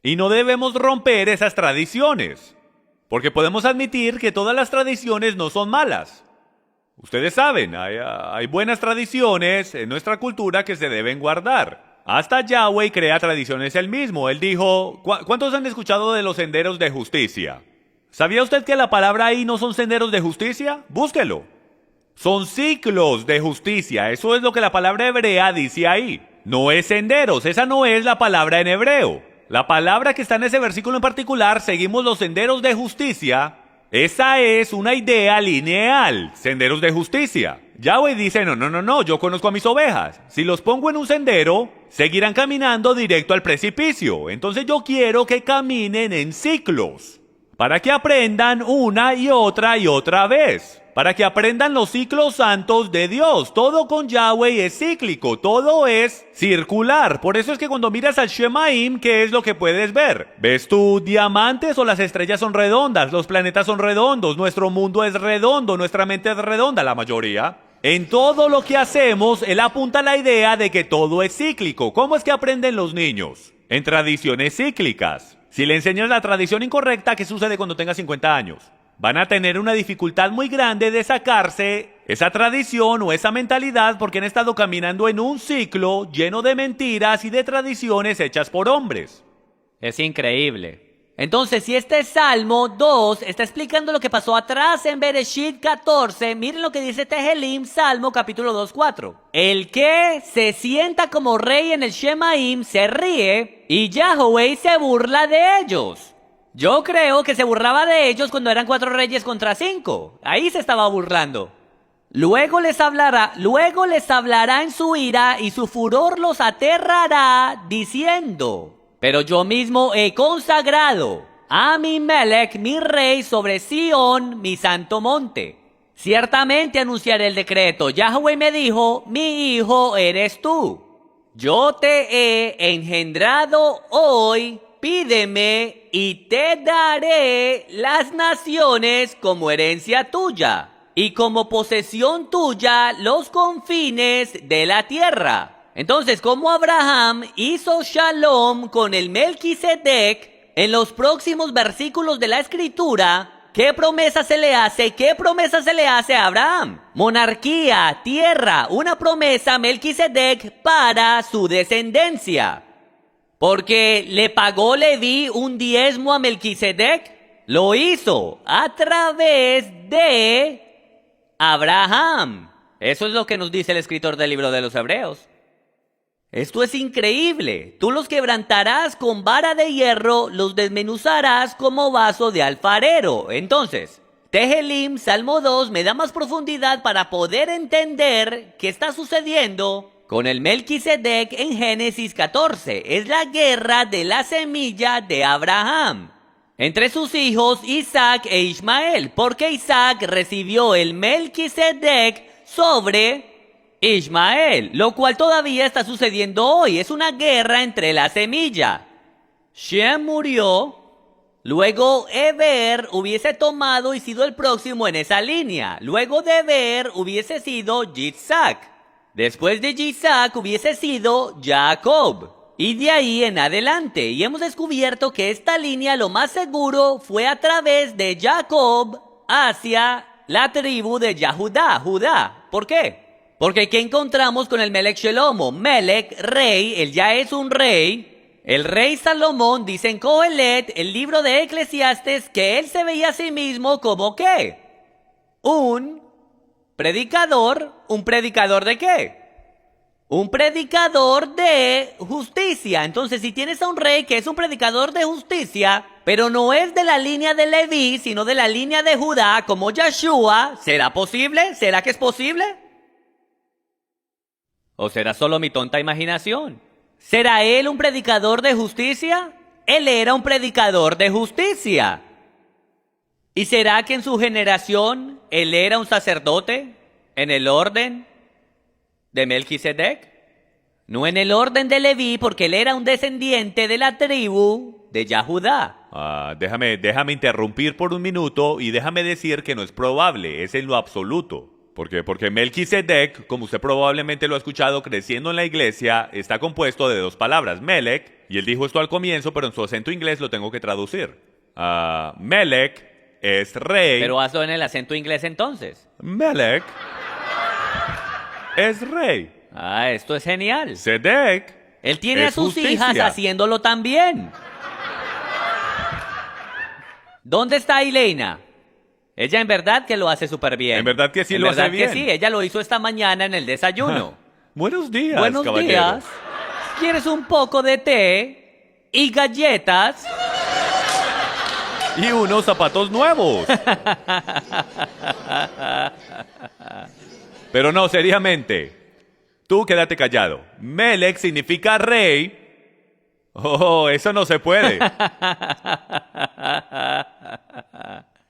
Y no debemos romper esas tradiciones. Porque podemos admitir que todas las tradiciones no son malas. Ustedes saben, hay buenas tradiciones en nuestra cultura que se deben guardar. Hasta Yahweh crea tradiciones él mismo. Él dijo, ¿cuántos han escuchado de los senderos de justicia? ¿Sabía usted que la palabra ahí no son senderos de justicia? Búsquelo. Son ciclos de justicia. Eso es lo que la palabra hebrea dice ahí. No es senderos, esa no es la palabra en hebreo. La palabra que está en ese versículo en particular, seguimos los senderos de justicia, esa es una idea lineal, senderos de justicia. Yahweh dice, no, yo conozco a mis ovejas. Si los pongo en un sendero, seguirán caminando directo al precipicio. Entonces yo quiero que caminen en ciclos, para que aprendan una y otra vez. Para que aprendan los ciclos santos de Dios. Todo con Yahweh es cíclico, todo es circular. Por eso es que cuando miras al Shemaim, ¿qué es lo que puedes ver? ¿Ves tú diamantes o las estrellas son redondas? Los planetas son redondos, nuestro mundo es redondo, nuestra mente es redonda, la mayoría. En todo lo que hacemos, él apunta a la idea de que todo es cíclico. ¿Cómo es que aprenden los niños? En tradiciones cíclicas. Si le enseñas la tradición incorrecta, ¿qué sucede cuando tengas 50 años? Van a tener una dificultad muy grande de sacarse esa tradición o esa mentalidad porque han estado caminando en un ciclo lleno de mentiras y de tradiciones hechas por hombres. Es increíble. Entonces, si este Salmo 2 está explicando lo que pasó atrás en Bereshit 14, miren lo que dice Tehelim, Salmo capítulo 2:4. El que se sienta como rey en el Shemaim se ríe y Yahweh se burla de ellos. Yo creo que se burlaba de ellos cuando eran 4 reyes contra 5. Ahí se estaba burlando. Luego les hablará en su ira y su furor los aterrará, diciendo: pero yo mismo he consagrado a mi Melech, mi rey, sobre Sión, mi santo monte. Ciertamente anunciaré el decreto. Yahweh me dijo, mi hijo eres tú. yo te he engendrado hoy, pídeme y te daré las naciones como herencia tuya, y como posesión tuya los confines de la tierra. Entonces, como Abraham hizo shalom con el Melquisedec, en los próximos versículos de la Escritura, ¿qué promesa se le hace? ¿Qué promesa se le hace a Abraham? Monarquía, tierra, una promesa a Melquisedec para su descendencia. Porque le pagó Leví un diezmo a Melquisedec, lo hizo a través de Abraham. Eso es lo que nos dice el escritor del libro de los Hebreos. Esto es increíble. Tú los quebrantarás con vara de hierro, los desmenuzarás como vaso de alfarero. Entonces, Tejelim, Salmo 2, me da más profundidad para poder entender qué está sucediendo con el Melquisedec en Génesis 14. Es la guerra de la semilla de Abraham entre sus hijos Isaac e Ismael, porque Isaac recibió el Melquisedec sobre Ismael, lo cual todavía está sucediendo hoy. Es una guerra entre la semilla. Shem murió, luego Eber hubiese tomado y sido el próximo en esa línea. Luego de Eber hubiese sido Yitzhak. Después de Yitzhak hubiese sido Jacob. Y de ahí en adelante. Y hemos descubierto que esta línea lo más seguro fue a través de Jacob hacia la tribu de Yahudá, Judá. ¿Por qué? Porque ¿qué encontramos con el Melech Shelomo? Melech, rey, él ya es un rey. El rey Salomón dice en Coelet, el libro de Eclesiastes, que él se veía a sí mismo como ¿qué? Un predicador. ¿Un predicador de qué? Un predicador de justicia. Entonces, si tienes a un rey que es un predicador de justicia, pero no es de la línea de Leví, sino de la línea de Judá, como Yeshua, ¿será posible? ¿Será que es posible? ¿O será solo mi tonta imaginación? ¿Será él un predicador de justicia? Él era un predicador de justicia. ¿Y será que en su generación él era un sacerdote en el orden de Melquisedec? No en el orden de Leví, porque él era un descendiente de la tribu de Yahudá. Déjame interrumpir por un minuto y déjame decir que no es probable, es en lo absoluto. ¿Por qué? Porque Melquisedec, como usted probablemente lo ha escuchado creciendo en la iglesia, está compuesto de dos palabras, Melech, y él dijo esto al comienzo, pero en su acento inglés lo tengo que traducir. Melech es rey. Pero hazlo en el acento inglés entonces. Melech es rey. Esto es genial. Sedec Él tiene a es sus justicia. hijas haciéndolo también. ¿Dónde está Elena? Ella en verdad que lo hace súper bien. En verdad que sí lo hace bien. En verdad que sí, ella lo hizo esta mañana en el desayuno. Buenos días, Buenos caballero. días. ¿Quieres un poco de té y galletas? Y unos zapatos nuevos. Pero no, seriamente. Tú quédate callado. Melech significa rey. Oh, eso no se puede.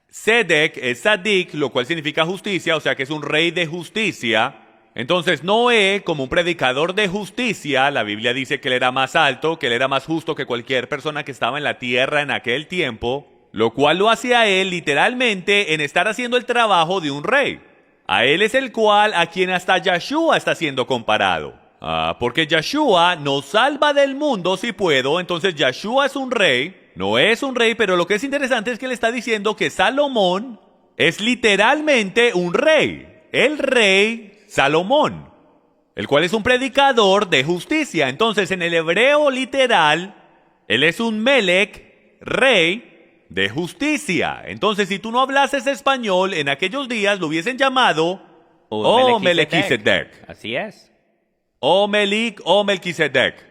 Sedec es Sadik, lo cual significa justicia, o sea que es un rey de justicia. Entonces Noé, como un predicador de justicia, la Biblia dice que él era más alto, que él era más justo que cualquier persona que estaba en la tierra en aquel tiempo, lo cual lo hacía a él literalmente en estar haciendo el trabajo de un rey. A él es el cual a quien hasta Yeshua está siendo comparado. Porque Yeshua nos salva del mundo si puedo, entonces Yeshua es un rey. No es un rey, pero lo que es interesante es que le está diciendo que Salomón es literalmente un rey. El rey Salomón, el cual es un predicador de justicia. Entonces, en el hebreo literal, él es un Melech, rey de justicia. Entonces, si tú no hablases español, en aquellos días lo hubiesen llamado Melquisedec. Así es. Melik o Melquisedec.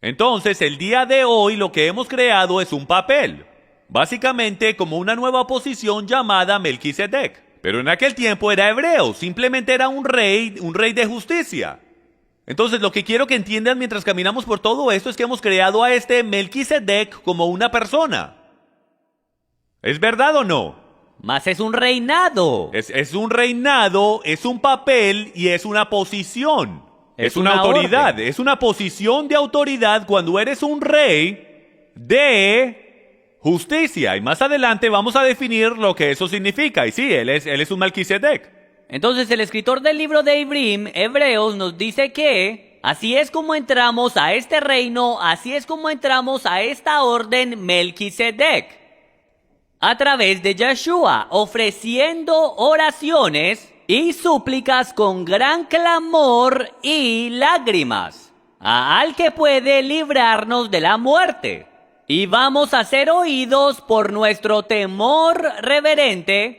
Entonces, el día de hoy lo que hemos creado es un papel, básicamente como una nueva posición llamada Melquisedec. Pero en aquel tiempo era hebreo, simplemente era un rey de justicia. Entonces, lo que quiero que entiendan mientras caminamos por todo esto es que hemos creado a este Melquisedec como una persona. ¿Es verdad o no? Más es un reinado. Es un reinado, es un papel y es una posición. Es una autoridad, es una posición de autoridad cuando eres un rey de justicia. Y más adelante vamos a definir lo que eso significa. Y sí, él es un Melquisedec. Entonces el escritor del libro de Hebreos, nos dice que así es como entramos a este reino, así es como entramos a esta orden Melquisedec. A través de Yeshua, ofreciendo oraciones y súplicas con gran clamor y lágrimas al que puede librarnos de la muerte. Y vamos a ser oídos por nuestro temor reverente,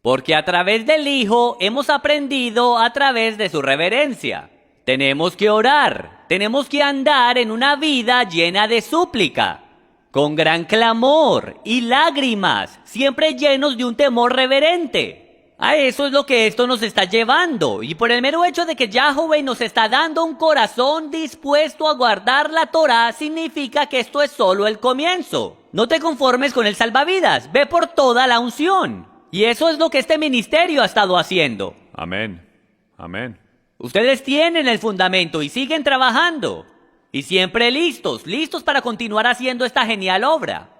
porque a través del Hijo hemos aprendido a través de su reverencia. Tenemos que orar, tenemos que andar en una vida llena de súplica, con gran clamor y lágrimas, siempre llenos de un temor reverente. A eso es lo que esto nos está llevando, y por el mero hecho de que Yahweh nos está dando un corazón dispuesto a guardar la Torá, significa que esto es solo el comienzo. No te conformes con el salvavidas, ve por toda la unción. Y eso es lo que este ministerio ha estado haciendo. Amén. Amén. Ustedes tienen el fundamento y siguen trabajando. Y siempre listos para continuar haciendo esta genial obra.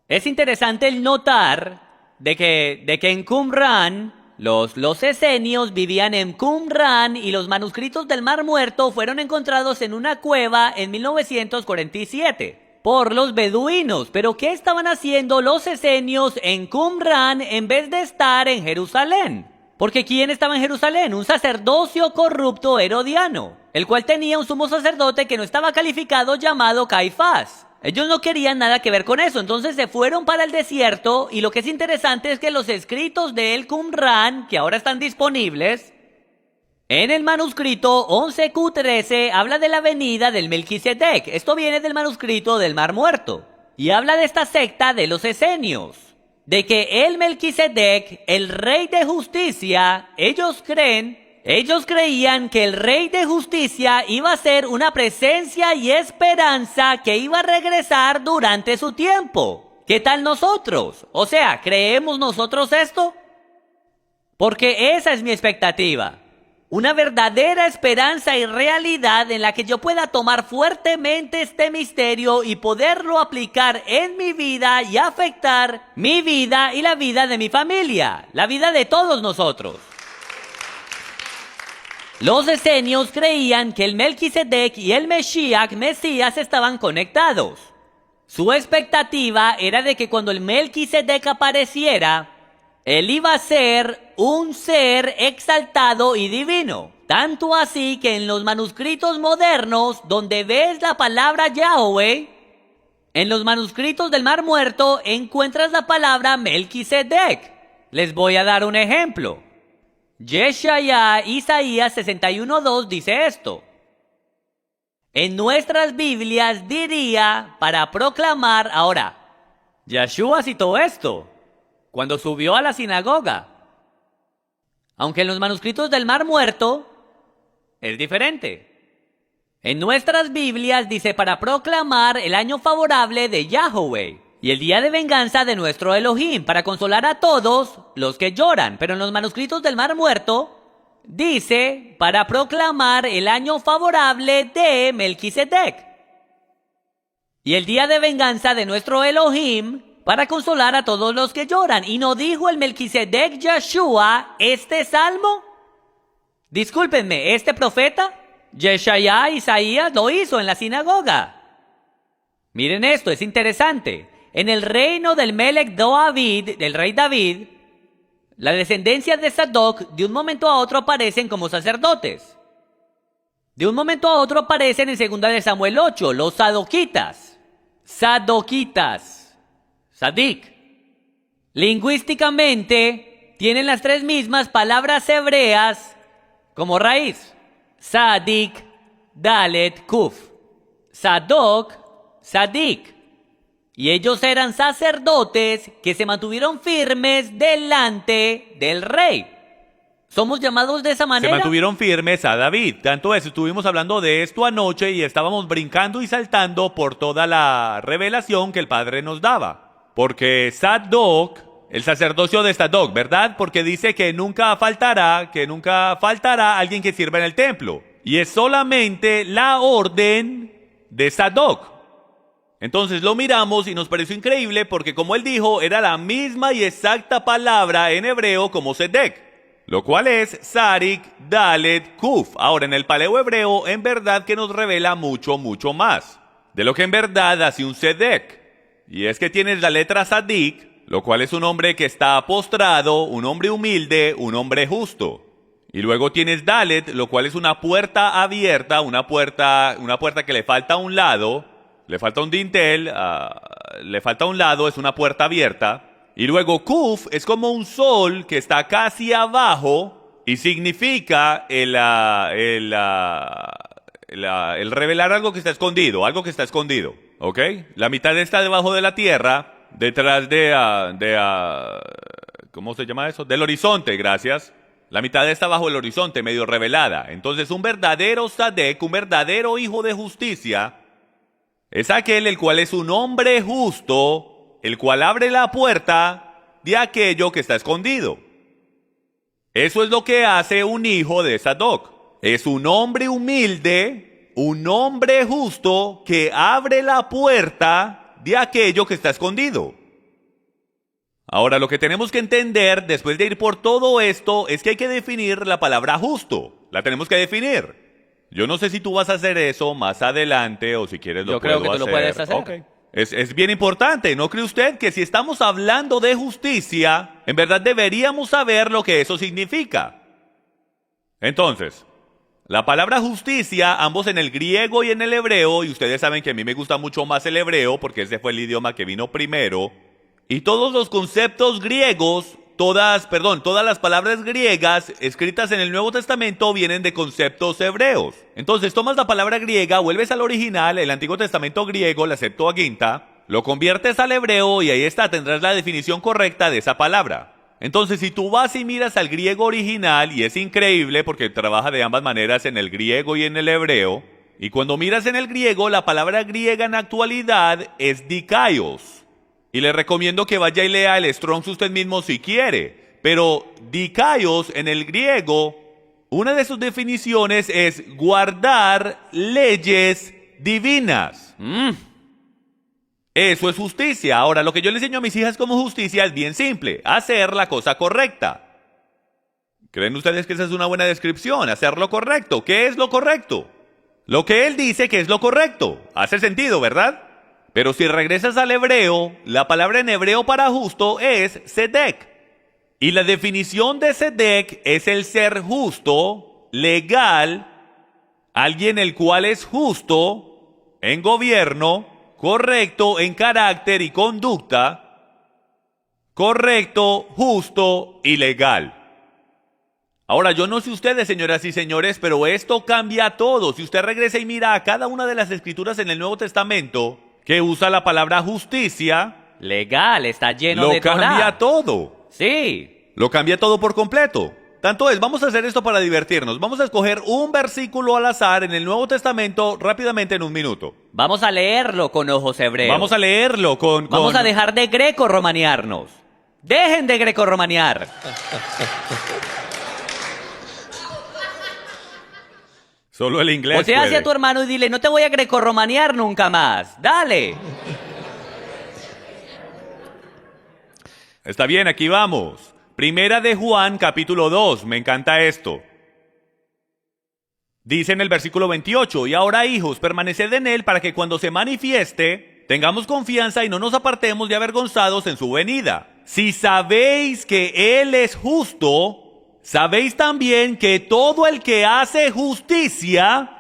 Es interesante el notar de que en Qumran, los esenios vivían en Qumran y los manuscritos del Mar Muerto fueron encontrados en una cueva en 1947. Por los beduinos. Pero ¿qué estaban haciendo los esenios en Qumran en vez de estar en Jerusalén? Porque ¿quién estaba en Jerusalén? Un sacerdocio corrupto herodiano, el cual tenía un sumo sacerdote que no estaba calificado, llamado Caifás. Ellos no querían nada que ver con eso, entonces se fueron para el desierto, y lo que es interesante es que los escritos de El Qumran, que ahora están disponibles, en el manuscrito 11Q13 habla de la venida del Melquisedec. Esto viene del manuscrito del Mar Muerto. Y habla de esta secta de los esenios. De que el Melquisedec, el rey de justicia, ellos creían que el rey de justicia iba a ser una presencia y esperanza que iba a regresar durante su tiempo. ¿Qué tal nosotros? O sea, ¿creemos nosotros esto? Porque esa es mi expectativa. Una verdadera esperanza y realidad en la que yo pueda tomar fuertemente este misterio y poderlo aplicar en mi vida y afectar mi vida y la vida de mi familia, la vida de todos nosotros. Los esenios creían que el Melquisedec y el Mesías estaban conectados. Su expectativa era de que cuando el Melquisedec apareciera, él iba a ser un ser exaltado y divino. Tanto así que en los manuscritos modernos, donde ves la palabra Yahweh, en los manuscritos del Mar Muerto encuentras la palabra Melquisedec. Les voy a dar un ejemplo. Yeshaya, Isaías 61:2 dice esto. En nuestras Biblias diría para proclamar, ahora, Yeshua citó esto cuando subió a la sinagoga. Aunque en los manuscritos del Mar Muerto es diferente. En nuestras Biblias dice para proclamar el año favorable de Yahweh y el día de venganza de nuestro Elohim, para consolar a todos los que lloran. Pero en los manuscritos del Mar Muerto dice para proclamar el año favorable de Melquisedec y el día de venganza de nuestro Elohim, para consolar a todos los que lloran. ¿Y no dijo el Melquisedec Yeshua este salmo? Discúlpenme, ¿este profeta? Yeshaya, Isaías, lo hizo en la sinagoga. Miren esto, es interesante. En el reino del Melech David, del rey David, la descendencia de Sadoc de un momento a otro aparecen como sacerdotes. De un momento a otro aparecen en 2 de Samuel 8, los sadoquitas. Sadik. Lingüísticamente, tienen las tres mismas palabras hebreas como raíz. Sadik, Dalet, Kuf. Sadoc, Sadik. Y ellos eran sacerdotes que se mantuvieron firmes delante del rey. ¿Somos llamados de esa manera? Se mantuvieron firmes a David. Tanto es, estuvimos hablando de esto anoche y estábamos brincando y saltando por toda la revelación que el Padre nos daba. Porque Sadoc, el sacerdocio de Sadoc, ¿verdad? Porque dice que nunca faltará alguien que sirva en el templo. y es solamente la orden de Sadoc. Entonces lo miramos y nos pareció increíble porque, como él dijo, era la misma y exacta palabra en hebreo como Sedec, lo cual es Sarik, Dalet, Kuf. Ahora, en el paleo hebreo, en verdad que nos revela mucho más de lo que en verdad hace un Sedec. Y es que tienes la letra Sadik, lo cual es un hombre que está postrado, un hombre humilde, un hombre justo. Y luego tienes Dalet, lo cual es una puerta abierta, una puerta que le falta un lado, le falta un dintel, le falta un lado, es una puerta abierta. Y luego Kuf es como un sol que está casi abajo y significa el revelar algo que está escondido, ¿ok? La mitad está debajo de la tierra, detrás ¿cómo se llama eso? Del horizonte, gracias. La mitad está bajo el horizonte, medio revelada. Entonces, un verdadero Sadek, un verdadero hijo de justicia, es aquel el cual es un hombre justo, el cual abre la puerta de aquello que está escondido. Eso es lo que hace un hijo de Sadoc. Es un hombre humilde, un hombre justo que abre la puerta de aquello que está escondido. Ahora, lo que tenemos que entender después de ir por todo esto es que hay que definir la palabra justo. La tenemos que definir. Yo no sé si tú vas a hacer eso más adelante o si quieres lo puedo hacer. Yo creo que tú lo puedes hacer. Okay. Es bien importante, ¿no cree usted que si estamos hablando de justicia, en verdad deberíamos saber lo que eso significa? Entonces, la palabra justicia, ambos en el griego y en el hebreo, y ustedes saben que a mí me gusta mucho más el hebreo porque ese fue el idioma que vino primero, y todos los conceptos griegos, todas las palabras griegas escritas en el Nuevo Testamento vienen de conceptos hebreos. Entonces tomas la palabra griega, vuelves al original, el Antiguo Testamento griego, la Septuaginta, lo conviertes al hebreo y ahí está, tendrás la definición correcta de esa palabra. Entonces, si tú vas y miras al griego original, y es increíble porque trabaja de ambas maneras en el griego y en el hebreo, y cuando miras en el griego, la palabra griega en actualidad es dikaios. Y le recomiendo que vaya y lea el Strong's usted mismo si quiere. Pero dikaios en el griego, una de sus definiciones es guardar leyes divinas. Eso es justicia. Ahora, lo que yo le enseño a mis hijas como justicia es bien simple. Hacer la cosa correcta. ¿Creen ustedes que esa es una buena descripción? Hacer lo correcto. ¿Qué es lo correcto? Lo que él dice que es lo correcto. Hace sentido, ¿verdad? Pero si regresas al hebreo, la palabra en hebreo para justo es Sedec. Y la definición de Sedec es el ser justo, legal, alguien el cual es justo en gobierno, correcto en carácter y conducta, correcto, justo y legal. Ahora, yo no sé ustedes, señoras y señores, pero esto cambia todo. Si usted regresa y mira a cada una de las escrituras en el Nuevo Testamento que usa la palabra justicia, legal, está lleno de Torá. Lo cambia todo. Sí. Lo cambia todo por completo. Tanto es, vamos a hacer esto para divertirnos. Vamos a escoger un versículo al azar en el Nuevo Testamento rápidamente en un minuto. Vamos a leerlo con ojos hebreos. Vamos a leerlo Vamos a dejar de greco-romanearnos. Dejen de greco-romanear. Solo el inglés O sea, hacia tu hermano y dile, no te voy a greco-romanear nunca más. Dale. Está bien, aquí vamos. Primera de Juan, capítulo 2. Me encanta esto. Dice en el versículo 28, y ahora, hijos, permaneced en él para que cuando se manifieste, tengamos confianza y no nos apartemos de avergonzados en su venida. Si sabéis que él es justo, sabéis también que todo el que hace justicia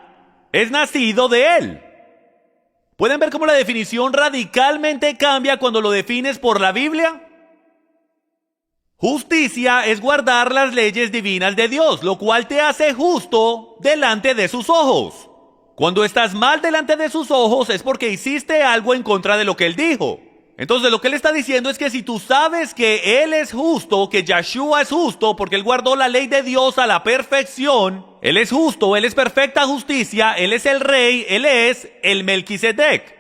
es nacido de él. ¿Pueden ver cómo la definición radicalmente cambia cuando lo defines por la Biblia? Justicia es guardar las leyes divinas de Dios, lo cual te hace justo delante de sus ojos. Cuando estás mal delante de sus ojos es porque hiciste algo en contra de lo que él dijo. Entonces lo que él está diciendo es que si tú sabes que él es justo, que Yeshua es justo, porque él guardó la ley de Dios a la perfección, él es justo, él es perfecta justicia, él es el rey, él es el Melquisedec.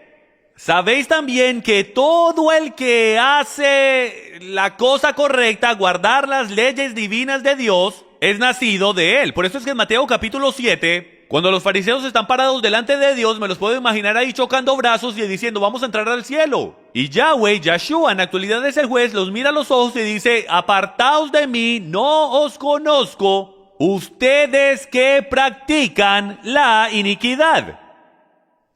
Sabéis también que todo el que hace la cosa correcta, guardar las leyes divinas de Dios, es nacido de él. Por eso es que en Mateo capítulo 7, Cuando los fariseos están parados delante de Dios, me los puedo imaginar ahí chocando brazos y diciendo, vamos a entrar al cielo. Y Yahweh, Yahshua, en la actualidad es el juez, los mira a los ojos y dice, apartaos de mí, no os conozco, ustedes que practican la iniquidad.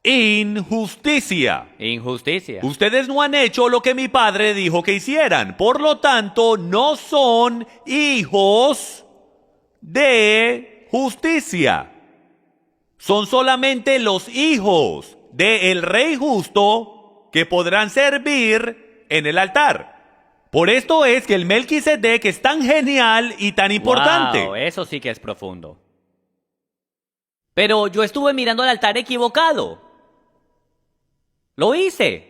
Injusticia. Injusticia. Ustedes no han hecho lo que mi padre dijo que hicieran, por lo tanto, no son hijos de justicia. Son solamente los hijos del Rey justo que podrán servir en el altar. Por esto es que el Melquisedec es tan genial y tan importante. Wow, eso sí que es profundo. Pero yo estuve mirando al altar equivocado. Lo hice.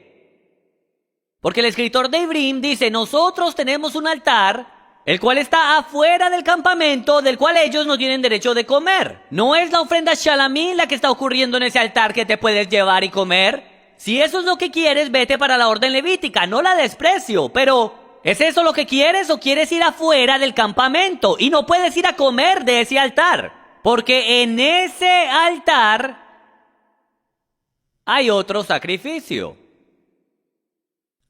Porque el escritor de Ibrim dice, nosotros tenemos un altar el cual está afuera del campamento, del cual ellos no tienen derecho de comer. No es la ofrenda Shalamín la que está ocurriendo en ese altar que te puedes llevar y comer. Si eso es lo que quieres, vete para la orden levítica, no la desprecio. Pero, ¿es eso lo que quieres o quieres ir afuera del campamento? Y no puedes ir a comer de ese altar, porque en ese altar hay otro sacrificio.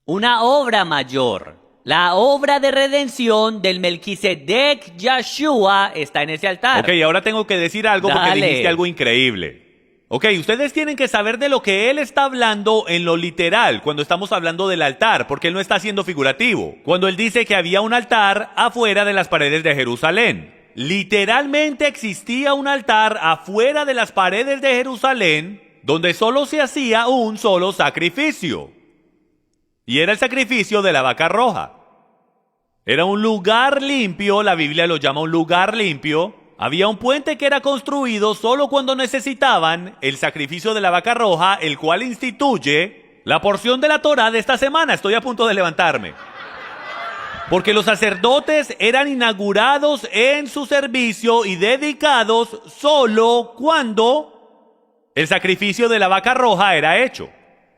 Una obra mayor. La obra de redención del Melquisedec Yahshua está en ese altar. Ok, ahora tengo que decir algo porque dijiste algo increíble. Ok, ustedes tienen que saber de lo que él está hablando en lo literal, cuando estamos hablando del altar, porque él no está siendo figurativo. Cuando él dice que había un altar afuera de las paredes de Jerusalén. Literalmente existía un altar afuera de las paredes de Jerusalén, donde solo se hacía un solo sacrificio. Y era el sacrificio de la vaca roja. Era un lugar limpio, la Biblia lo llama un lugar limpio. Había un puente que era construido solo cuando necesitaban el sacrificio de la vaca roja, el cual instituye la porción de la Torá de esta semana. Estoy a punto de levantarme. Porque los sacerdotes eran inaugurados en su servicio y dedicados solo cuando el sacrificio de la vaca roja era hecho.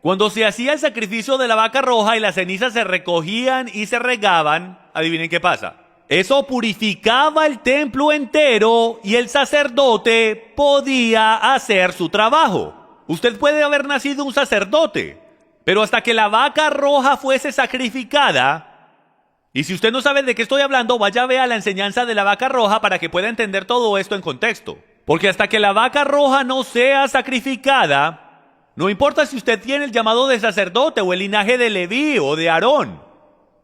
Cuando se hacía el sacrificio de la vaca roja y las cenizas se recogían y se regaban, adivinen qué pasa. Eso purificaba el templo entero y el sacerdote podía hacer su trabajo. Usted puede haber nacido un sacerdote, pero hasta que la vaca roja fuese sacrificada, y si usted no sabe de qué estoy hablando, vaya a ver la enseñanza de la vaca roja para que pueda entender todo esto en contexto. Porque hasta que la vaca roja no sea sacrificada, no importa si usted tiene el llamado de sacerdote o el linaje de Leví o de Aarón.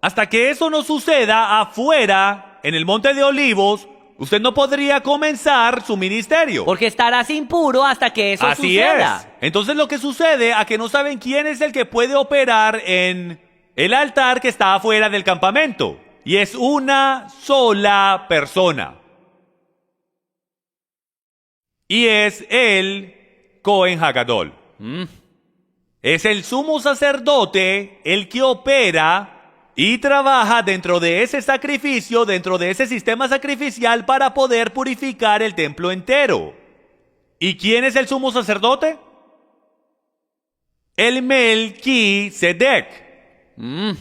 Hasta que eso no suceda afuera, en el Monte de Olivos, usted no podría comenzar su ministerio. Porque estarás impuro hasta que eso suceda. Así es. Entonces lo que sucede es que no saben quién es el que puede operar en el altar que está afuera del campamento. Y es una sola persona. Y es el Cohen Hagadol. Es el sumo sacerdote el que opera y trabaja dentro de ese sacrificio, dentro de ese sistema sacrificial para poder purificar el templo entero. ¿Y quién es el sumo sacerdote? El Melquisedec.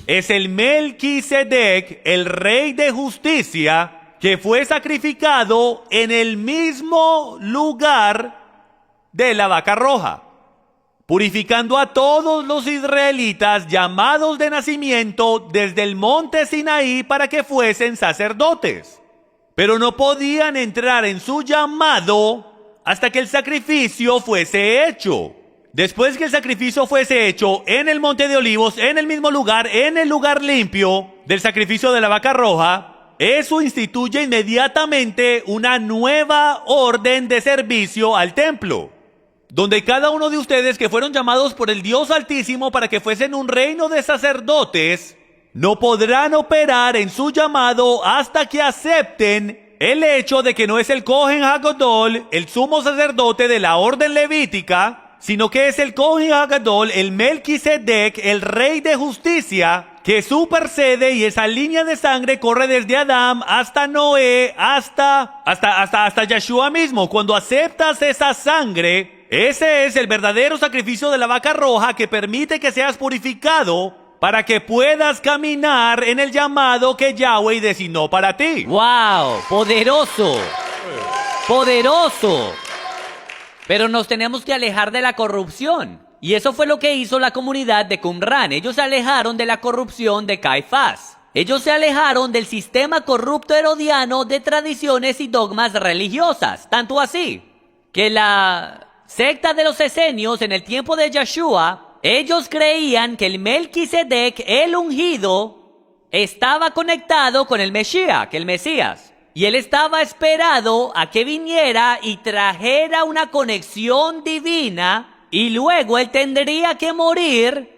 Es el Melquisedec, el rey de justicia, que fue sacrificado en el mismo lugar de la vaca roja, purificando a todos los israelitas llamados de nacimiento desde el monte Sinaí para que fuesen sacerdotes. Pero no podían entrar en su llamado hasta que el sacrificio fuese hecho. Después que el sacrificio fuese hecho en el Monte de Olivos, en el mismo lugar, en el lugar limpio del sacrificio de la vaca roja, eso instituye inmediatamente una nueva orden de servicio al templo, donde cada uno de ustedes que fueron llamados por el Dios Altísimo para que fuesen un reino de sacerdotes, no podrán operar en su llamado hasta que acepten el hecho de que no es el Cohen Hagadol, el sumo sacerdote de la orden levítica, sino que es el Cohen Hagadol, el Melquisedec, el rey de justicia, que supersede, y esa línea de sangre corre desde Adán hasta Noé, hasta Yahshua mismo. Cuando aceptas esa sangre, ese es el verdadero sacrificio de la vaca roja que permite que seas purificado para que puedas caminar en el llamado que Yahweh designó para ti. ¡Wow! ¡Poderoso! ¡Poderoso! Pero nos tenemos que alejar de la corrupción. Y eso fue lo que hizo la comunidad de Qumran. Ellos se alejaron de la corrupción de Caifás. Ellos se alejaron del sistema corrupto herodiano de tradiciones y dogmas religiosas. Tanto así que la secta de los esenios en el tiempo de Yeshua, ellos creían que el Melquisedec, el ungido, estaba conectado con el Mesías, el Mesías. Y él estaba esperado a que viniera y trajera una conexión divina, y luego él tendría que morir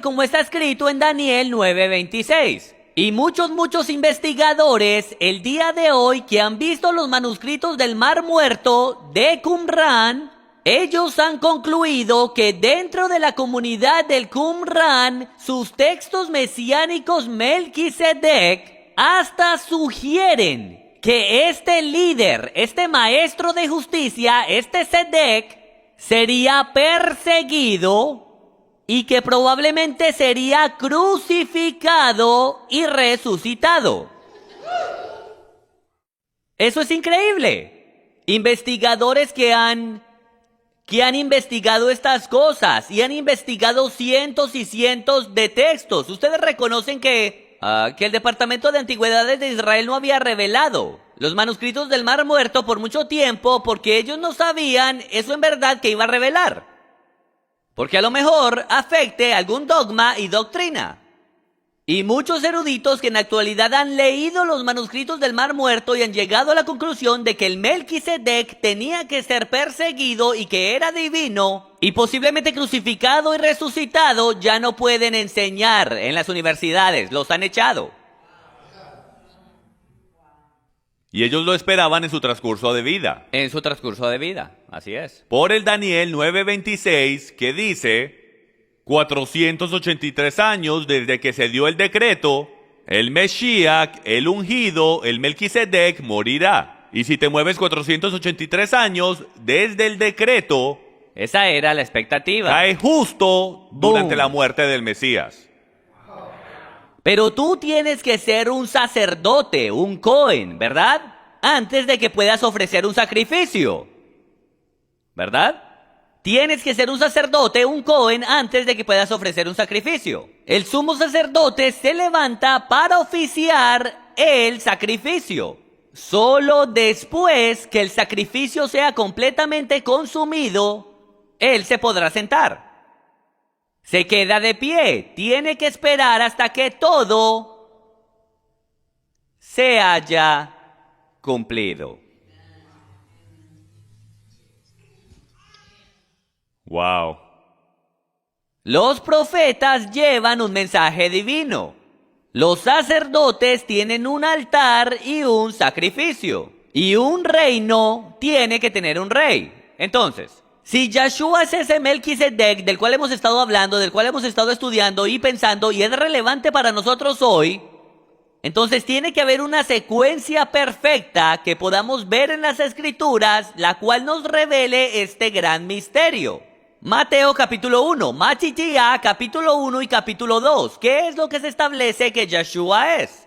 como está escrito en Daniel 9:26. Y muchos investigadores el día de hoy que han visto los manuscritos del Mar Muerto de Qumran, ellos han concluido que dentro de la comunidad del Qumran, sus textos mesiánicos Melquisedec hasta sugieren que este líder, este maestro de justicia, este Sedec, sería perseguido y que probablemente sería crucificado y resucitado. Eso es increíble. Investigadores que han investigado estas cosas y han investigado cientos y cientos de textos. Ustedes reconocen que el Departamento de Antigüedades de Israel no había revelado los manuscritos del Mar Muerto por mucho tiempo porque ellos no sabían eso en verdad que iba a revelar. Porque a lo mejor afecte algún dogma y doctrina. Y muchos eruditos que en la actualidad han leído los manuscritos del Mar Muerto y han llegado a la conclusión de que el Melquisedec tenía que ser perseguido y que era divino y posiblemente crucificado y resucitado, ya no pueden enseñar en las universidades, los han echado. Y ellos lo esperaban en su transcurso de vida. En su transcurso de vida, así es. Por el Daniel 9:26, que dice, 483 años desde que se dio el decreto, el Mesías, el ungido, el Melquisedec, morirá. Y si te mueves 483 años desde el decreto, esa era la expectativa. Cae justo durante la muerte del Mesías. Pero tú tienes que ser un sacerdote, un Cohen, ¿verdad? Antes de que puedas ofrecer un sacrificio, ¿verdad? Tienes que ser un sacerdote, un Cohen, antes de que puedas ofrecer un sacrificio. El sumo sacerdote se levanta para oficiar el sacrificio. Solo después que el sacrificio sea completamente consumido, él se podrá sentar. Se queda de pie, tiene que esperar hasta que todo se haya cumplido. Wow. Los profetas llevan un mensaje divino. Los sacerdotes tienen un altar y un sacrificio. Y un reino tiene que tener un rey. Entonces, si Yeshua es ese Melquisedec del cual hemos estado hablando, del cual hemos estado estudiando y pensando y es relevante para nosotros hoy, entonces tiene que haber una secuencia perfecta que podamos ver en las Escrituras, la cual nos revele este gran misterio. Mateo capítulo 1, Matitía capítulo 1 y capítulo 2. ¿Qué es lo que se establece que Yeshua es?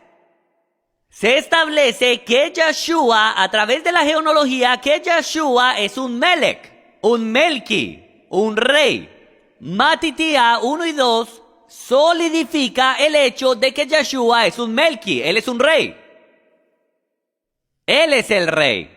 Se establece que Yeshua, a través de la genealogía, que Yeshua es un Melech, un Melki, un rey. Matitía 1 y 2 solidifica el hecho de que Yeshua es un Melki, él es un rey. Él es el rey.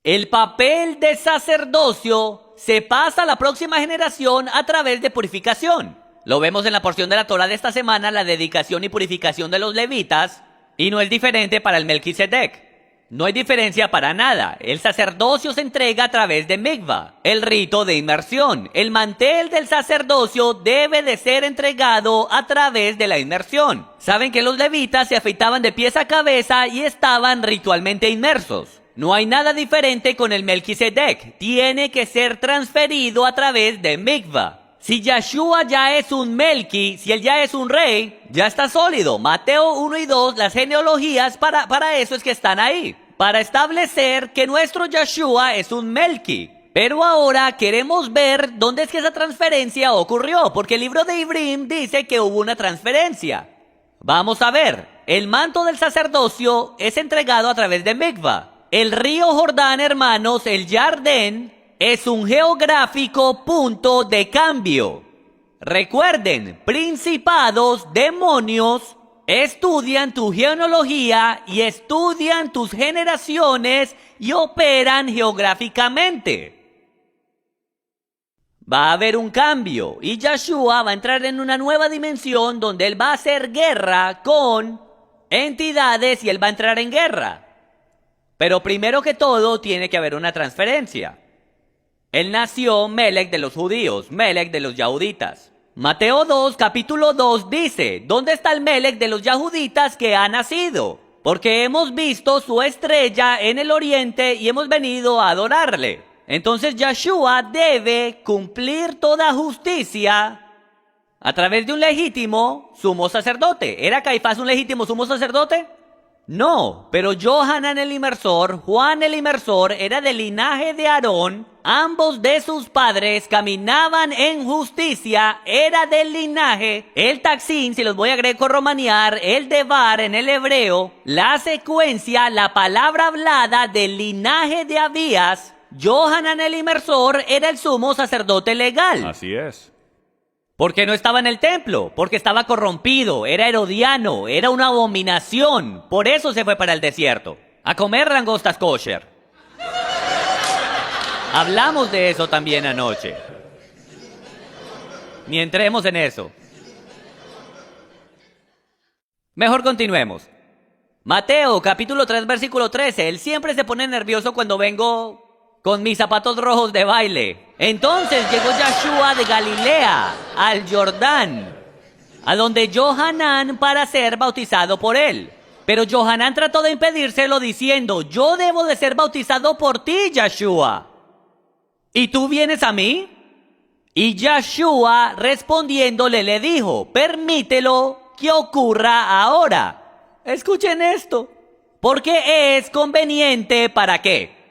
El papel de sacerdocio se pasa a la próxima generación a través de purificación. Lo vemos en la porción de la Torá de esta semana, la dedicación y purificación de los levitas, y no es diferente para el Melquisedec. No hay diferencia para nada. El sacerdocio se entrega a través de mikvah, el rito de inmersión. El mantel del sacerdocio debe de ser entregado a través de la inmersión. Saben que los levitas se afeitaban de pies a cabeza y estaban ritualmente inmersos. No hay nada diferente con el Melquisedec. Tiene que ser transferido a través de mikvah. Si Yeshua ya es un Melki, si él ya es un rey, ya está sólido. Mateo 1 y 2, las genealogías para eso es que están ahí. Para establecer que nuestro Yeshua es un Melki. Pero ahora queremos ver dónde es que esa transferencia ocurrió, porque el libro de Ibrim dice que hubo una transferencia. Vamos a ver, el manto del sacerdocio es entregado a través de mikvah. El río Jordán, hermanos, el Jardín, es un geográfico punto de cambio. Recuerden, principados, demonios, estudian tu genealogía y estudian tus generaciones y operan geográficamente. Va a haber un cambio y Yeshua va a entrar en una nueva dimensión donde él va a hacer guerra con entidades y él va a entrar en guerra. Pero primero que todo tiene que haber una transferencia. Él nació Melec de los judíos, Melec de los yahuditas. Mateo 2, capítulo 2 dice, ¿dónde está el Melec de los yahuditas que ha nacido? Porque hemos visto su estrella en el oriente y hemos venido a adorarle. Entonces Yeshua debe cumplir toda justicia a través de un legítimo sumo sacerdote. ¿Era Caifás un legítimo sumo sacerdote? No, pero Johanan el Inmersor, Juan el Inmersor, era del linaje de Aarón. Ambos de sus padres caminaban en justicia, era del linaje. El taxín, si los voy a greco-romanear, el devar en el hebreo, la secuencia, la palabra hablada del linaje de Abías. Johanan el Inmersor era el sumo sacerdote legal. Así es. ¿Por qué no estaba en el templo? Porque estaba corrompido, era herodiano, era una abominación. Por eso se fue para el desierto, a comer langostas kosher. Hablamos de eso también anoche. Ni entremos en eso. Mejor continuemos. Mateo, capítulo 3, versículo 13. Él siempre se pone nervioso cuando vengo con mis zapatos rojos de baile. Entonces llegó Yeshua de Galilea al Jordán, a donde Johanán para ser bautizado por él. Pero Johanán trató de impedírselo diciendo, yo debo de ser bautizado por ti, Yeshua. ¿Y tú vienes a mí? Y Yeshua respondiéndole le dijo, permítelo que ocurra ahora. Escuchen esto, porque es conveniente ¿para qué?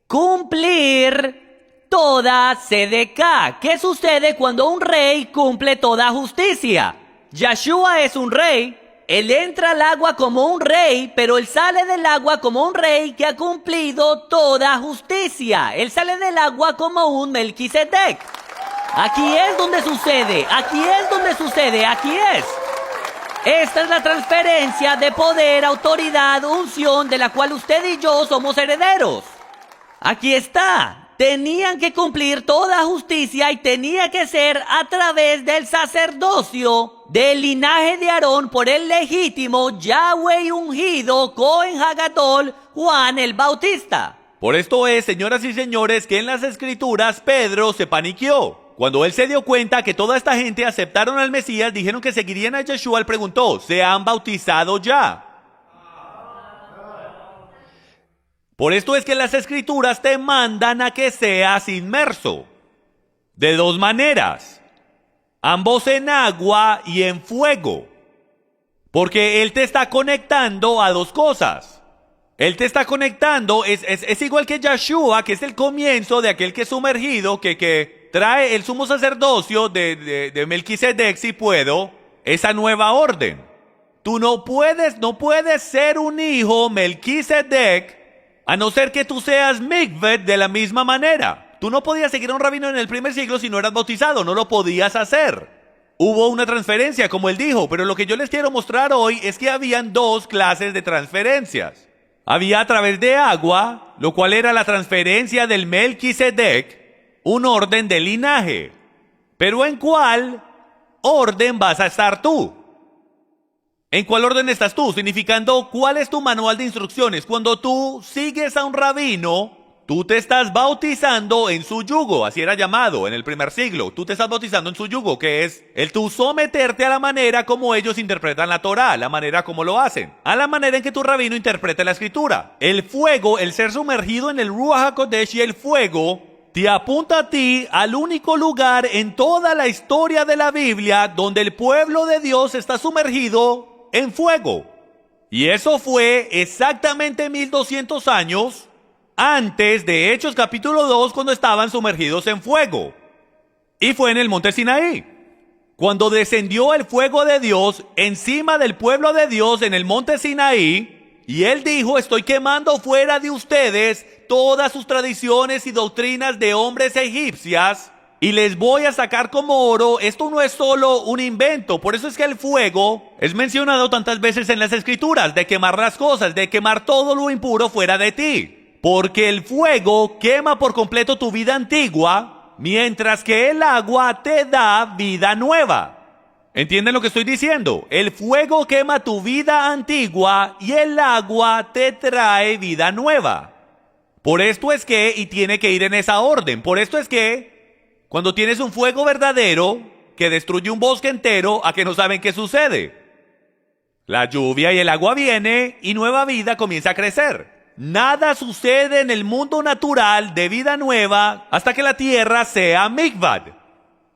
Cumplir toda sedeká. ¿Qué sucede cuando un rey cumple toda justicia? Yeshua es un rey. Él entra al agua como un rey, pero él sale del agua como un rey que ha cumplido toda justicia. Él sale del agua como un Melquisedec. Aquí es donde sucede, aquí es donde sucede, aquí es. Esta es la transferencia de poder, autoridad, unción de la cual usted y yo somos herederos. Aquí está. Tenían que cumplir toda justicia y tenía que ser a través del sacerdocio del linaje de Aarón por el legítimo Yahweh ungido Cohen Hagadol Juan el Bautista. Por esto es, señoras y señores, que en las escrituras Pedro se paniqueó. Cuando él se dio cuenta que toda esta gente aceptaron al Mesías, dijeron que seguirían a Yeshua, él preguntó, ¿se han bautizado ya? Por esto es que las escrituras te mandan a que seas inmerso. De dos maneras. Ambos en agua y en fuego. Porque él te está conectando a dos cosas. Él te está conectando, es igual que Yeshua, que es el comienzo de aquel que es sumergido, que trae el sumo sacerdocio de Melquisedec, si puedo, esa nueva orden. Tú no puedes ser un hijo Melquisedec, a no ser que tú seas mikveh de la misma manera. Tú no podías seguir a un rabino en el primer siglo si no eras bautizado, no lo podías hacer. Hubo una transferencia, como él dijo, pero lo que yo les quiero mostrar hoy es que habían dos clases de transferencias. Había a través de agua, lo cual era la transferencia del Melquisedec, un orden de linaje. Pero ¿en cuál orden vas a estar tú? ¿En cuál orden estás tú? Significando, ¿cuál es tu manual de instrucciones? Cuando tú sigues a un rabino, tú te estás bautizando en su yugo, así era llamado en el primer siglo. Tú te estás bautizando en su yugo, que es el tú someterte a la manera como ellos interpretan la Torá, la manera como lo hacen, a la manera en que tu rabino interpreta la escritura. El fuego, el ser sumergido en el Ruach HaKodesh y el fuego, te apunta a ti al único lugar en toda la historia de la Biblia donde el pueblo de Dios está sumergido en fuego. Y eso fue exactamente 1200 años antes de Hechos capítulo 2, cuando estaban sumergidos en fuego. Y fue en el monte Sinaí, cuando descendió el fuego de Dios encima del pueblo de Dios en el monte Sinaí, Y él dijo, estoy quemando fuera de ustedes todas sus tradiciones y doctrinas de hombres egipcias y les voy a sacar como oro. Esto no es solo un invento, por eso es que el fuego es mencionado tantas veces en las escrituras, de quemar las cosas, de quemar todo lo impuro fuera de ti. Porque el fuego quema por completo tu vida antigua, mientras que el agua te da vida nueva. ¿Entienden lo que estoy diciendo? El fuego quema tu vida antigua y el agua te trae vida nueva. Por esto es que, y tiene que ir en esa orden, por esto es que cuando tienes un fuego verdadero que destruye un bosque entero, ¿a que no saben qué sucede? La lluvia y el agua viene y nueva vida comienza a crecer. Nada sucede en el mundo natural de vida nueva hasta que la tierra sea mikvad.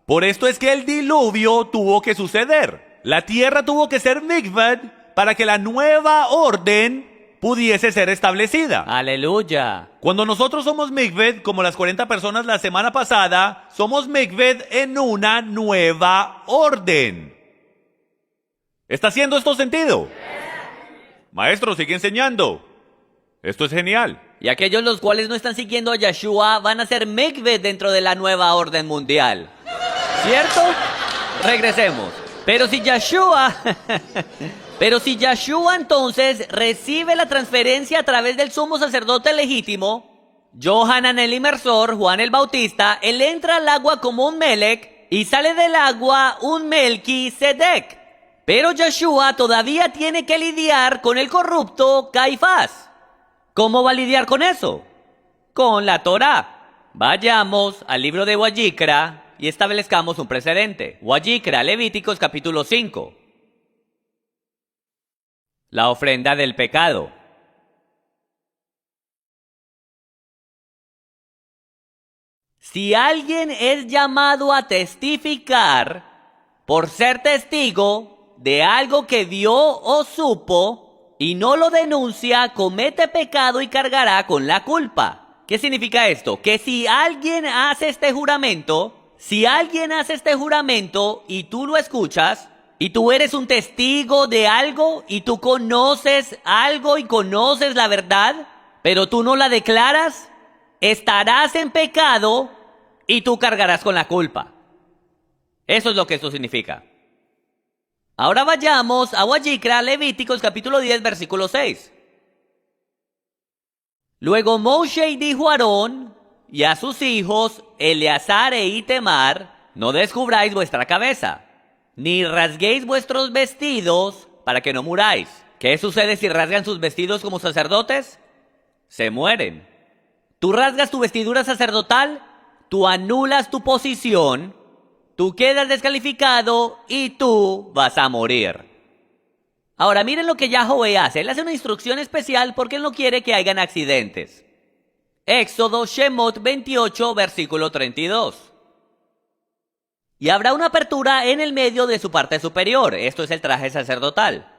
Por esto es que el diluvio tuvo que suceder. La tierra tuvo que ser mikvad para que la nueva orden pudiese ser establecida. Aleluya. Cuando nosotros somos mikvad, como las 40 personas la semana pasada, somos mikvad en una nueva orden. ¿Está haciendo esto sentido? Maestro, sigue enseñando. Esto es genial. Y aquellos los cuales no están siguiendo a Yeshua van a ser mikveh dentro de la nueva orden mundial. ¿Cierto? Regresemos. Pero si Yeshua entonces recibe la transferencia a través del sumo sacerdote legítimo, Yohanan el inmersor, Juan el Bautista, él entra al agua como un Melec y sale del agua un Melquisedec. Pero Yeshua todavía tiene que lidiar con el corrupto Caifás. ¿Cómo va a lidiar con eso? Con la Torá. Vayamos al libro de Wayikra y establezcamos un precedente. Wayikra, Levíticos capítulo 5. La ofrenda del pecado. Si alguien es llamado a testificar por ser testigo de algo que vio o supo y no lo denuncia, comete pecado y cargará con la culpa. ¿Qué significa esto? Que si alguien hace este juramento y tú lo escuchas, y tú eres un testigo de algo, y tú conoces algo y conoces la verdad, pero tú no la declaras, estarás en pecado y tú cargarás con la culpa. Eso es lo que esto significa. Ahora vayamos a Wayikra, Levíticos capítulo 10, versículo 6. Luego Moshe dijo a Aarón y a sus hijos, Eleazar e Itamar, no descubráis vuestra cabeza, ni rasguéis vuestros vestidos para que no muráis. ¿Qué sucede si rasgan sus vestidos como sacerdotes? Se mueren. Tú rasgas tu vestidura sacerdotal, tú anulas tu posición, tú quedas descalificado y tú vas a morir. Ahora miren lo que Yahweh hace. Él hace una instrucción especial porque él no quiere que hayan accidentes. Éxodo Shemot 28, versículo 32. Y habrá una apertura en el medio de su parte superior. Esto es el traje sacerdotal.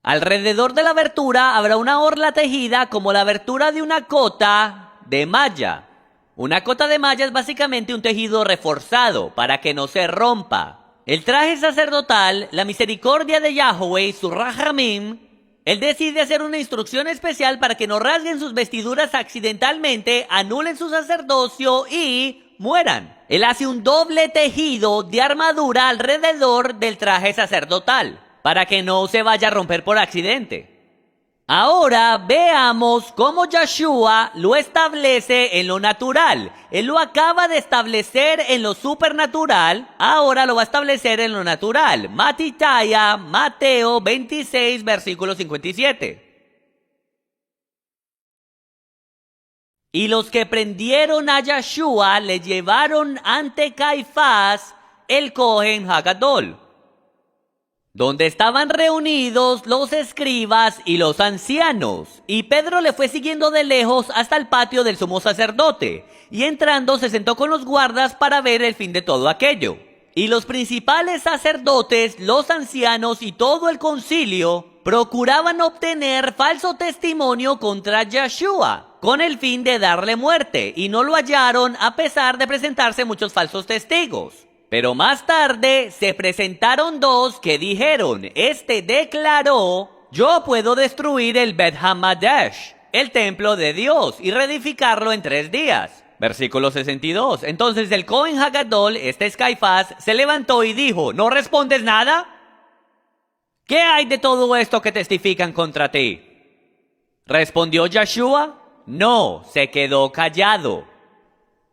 Alrededor de la abertura habrá una orla tejida como la abertura de una cota de malla. Una cota de malla es básicamente un tejido reforzado para que no se rompa. El traje sacerdotal, la misericordia de Yahweh, su Rahamim, él decide hacer una instrucción especial para que no rasguen sus vestiduras accidentalmente, anulen su sacerdocio y mueran. Él hace un doble tejido de armadura alrededor del traje sacerdotal, para que no se vaya a romper por accidente. Ahora veamos cómo Yeshua lo establece en lo natural. Él lo acaba de establecer en lo supernatural, ahora lo va a establecer en lo natural. Mateo 26, versículo 57. Y los que prendieron a Yeshua le llevaron ante Caifás, el Cohen Hagadol, donde estaban reunidos los escribas y los ancianos. Y Pedro le fue siguiendo de lejos hasta el patio del sumo sacerdote, y entrando se sentó con los guardas para ver el fin de todo aquello. Y los principales sacerdotes, los ancianos y todo el concilio procuraban obtener falso testimonio contra Yeshua, con el fin de darle muerte, y no lo hallaron a pesar de presentarse muchos falsos testigos. Pero más tarde se presentaron dos que dijeron, este declaró yo puedo destruir el Bet Hamadesh, el templo de Dios, y reedificarlo en 3 días. Versículo 62. Entonces el Cohen Hagadol, este es Caifás, se levantó y dijo, ¿no respondes nada? ¿Qué hay de todo esto que testifican contra ti? Respondió Yeshua, no, se quedó callado.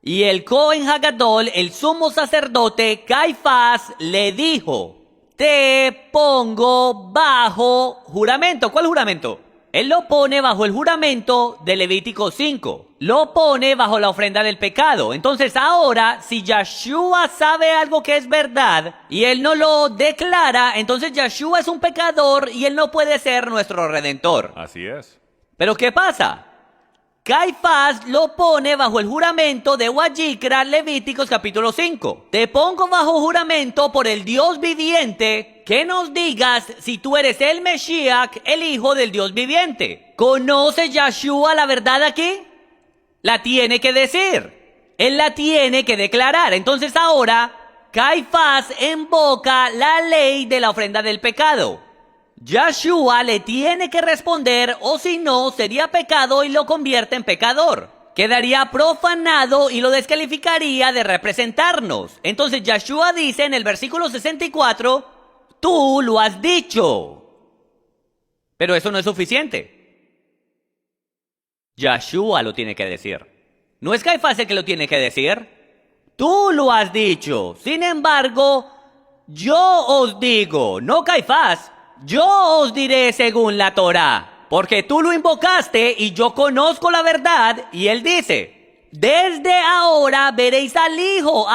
Y el Cohen Hagadol, el sumo sacerdote Caifás, le dijo, te pongo bajo juramento. ¿Cuál juramento? Él lo pone bajo el juramento de Levítico 5. Lo pone bajo la ofrenda del pecado. Entonces ahora, si Yeshua sabe algo que es verdad y él no lo declara, entonces Yeshua es un pecador y él no puede ser nuestro redentor. Así es. Pero ¿qué pasa? Caifás lo pone bajo el juramento de Wayikra, Levíticos capítulo 5. Te pongo bajo juramento por el Dios viviente que nos digas si tú eres el Mesías, el hijo del Dios viviente. ¿Conoce Yeshua la verdad aquí? La tiene que decir. Él la tiene que declarar. Entonces ahora, Caifás invoca la ley de la ofrenda del pecado. Yeshua le tiene que responder o si no sería pecado y lo convierte en pecador. Quedaría profanado y lo descalificaría de representarnos. Entonces Yeshua dice en el versículo 64, tú lo has dicho. Pero eso no es suficiente. Yeshua lo tiene que decir. No es Caifás el que lo tiene que decir. Tú lo has dicho. Sin embargo, yo os digo, no Caifás. Yo os diré según la Torá, porque tú lo invocaste y yo conozco la verdad. Y él dice, desde ahora veréis al Hijo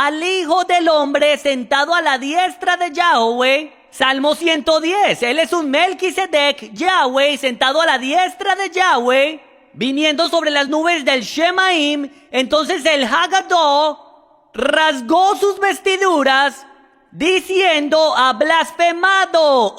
del Hombre sentado a la diestra de Yahweh. Salmo 110, él es un Melquisedec, Yahweh, sentado a la diestra de Yahweh, viniendo sobre las nubes del Shemaim. Entonces el Hagadol rasgó sus vestiduras, diciendo, ha blasfemado.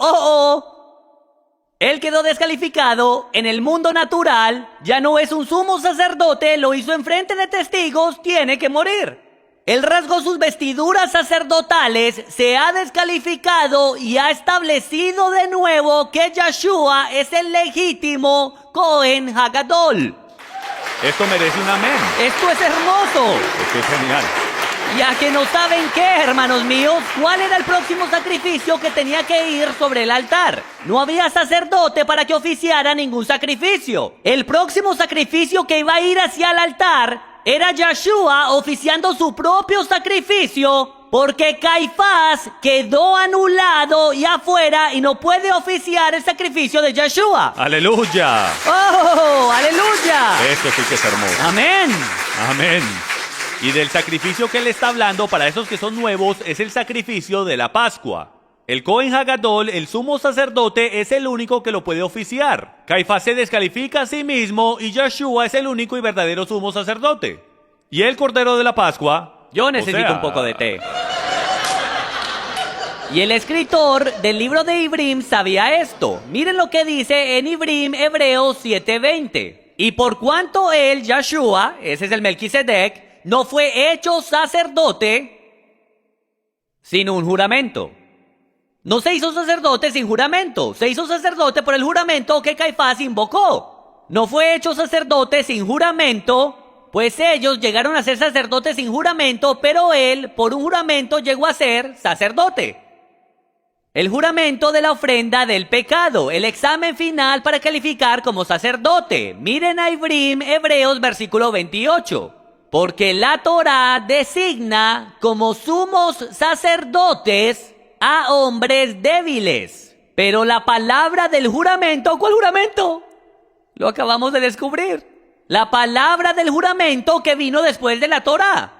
Él quedó descalificado en el mundo natural, ya no es un sumo sacerdote, lo hizo enfrente de testigos, tiene que morir. Él rasgó sus vestiduras sacerdotales, se ha descalificado y ha establecido de nuevo que Yeshua es el legítimo Cohen Hagadol. Esto merece un amén. Esto es hermoso. Esto es genial. Ya que no saben qué, hermanos míos, ¿cuál era el próximo sacrificio que tenía que ir sobre el altar? No había sacerdote para que oficiara ningún sacrificio. El próximo sacrificio que iba a ir hacia el altar era Yeshua oficiando su propio sacrificio, porque Caifás quedó anulado y afuera y no puede oficiar el sacrificio de Yeshua. ¡Aleluya! ¡Oh, aleluya! Esto sí que es hermoso. ¡Amén! Amén. Y del sacrificio que él está hablando para esos que son nuevos es el sacrificio de la Pascua. El Cohen Hagadol, el sumo sacerdote, es el único que lo puede oficiar. Caifás se descalifica a sí mismo y Yeshua es el único y verdadero sumo sacerdote. Y el Cordero de la Pascua... Yo necesito un poco de té. Y el escritor del libro de Ibrim sabía esto. Miren lo que dice en Ibrim, Hebreos 7:20. Y por cuanto él, Yeshua, ese es el Melquisedec, no fue hecho sacerdote sin un juramento. No se hizo sacerdote sin juramento. Se hizo sacerdote por el juramento que Caifás invocó. No fue hecho sacerdote sin juramento, pues ellos llegaron a ser sacerdotes sin juramento, pero él, por un juramento, llegó a ser sacerdote. El juramento de la ofrenda del pecado, el examen final para calificar como sacerdote. Miren a Ibrim, Hebreos, versículo 28. Porque la Torá designa como sumos sacerdotes a hombres débiles. Pero la palabra del juramento, ¿cuál juramento? Lo acabamos de descubrir. La palabra del juramento que vino después de la Torá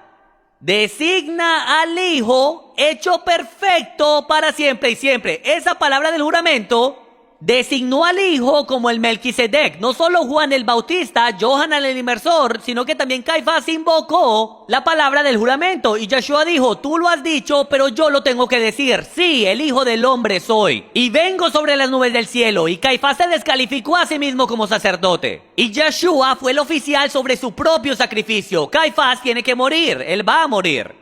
designa al Hijo hecho perfecto para siempre y siempre. Esa palabra del juramento designó al Hijo como el Melquisedec. No solo Juan el Bautista, Johanan el Inmersor, sino que también Caifás invocó la palabra del juramento. Y Yeshua dijo, tú lo has dicho, pero yo lo tengo que decir. Sí, el Hijo del Hombre soy. Y vengo sobre las nubes del cielo. Y Caifás se descalificó a sí mismo como sacerdote. Y Yeshua fue el oficial sobre su propio sacrificio. Caifás tiene que morir. Él va a morir.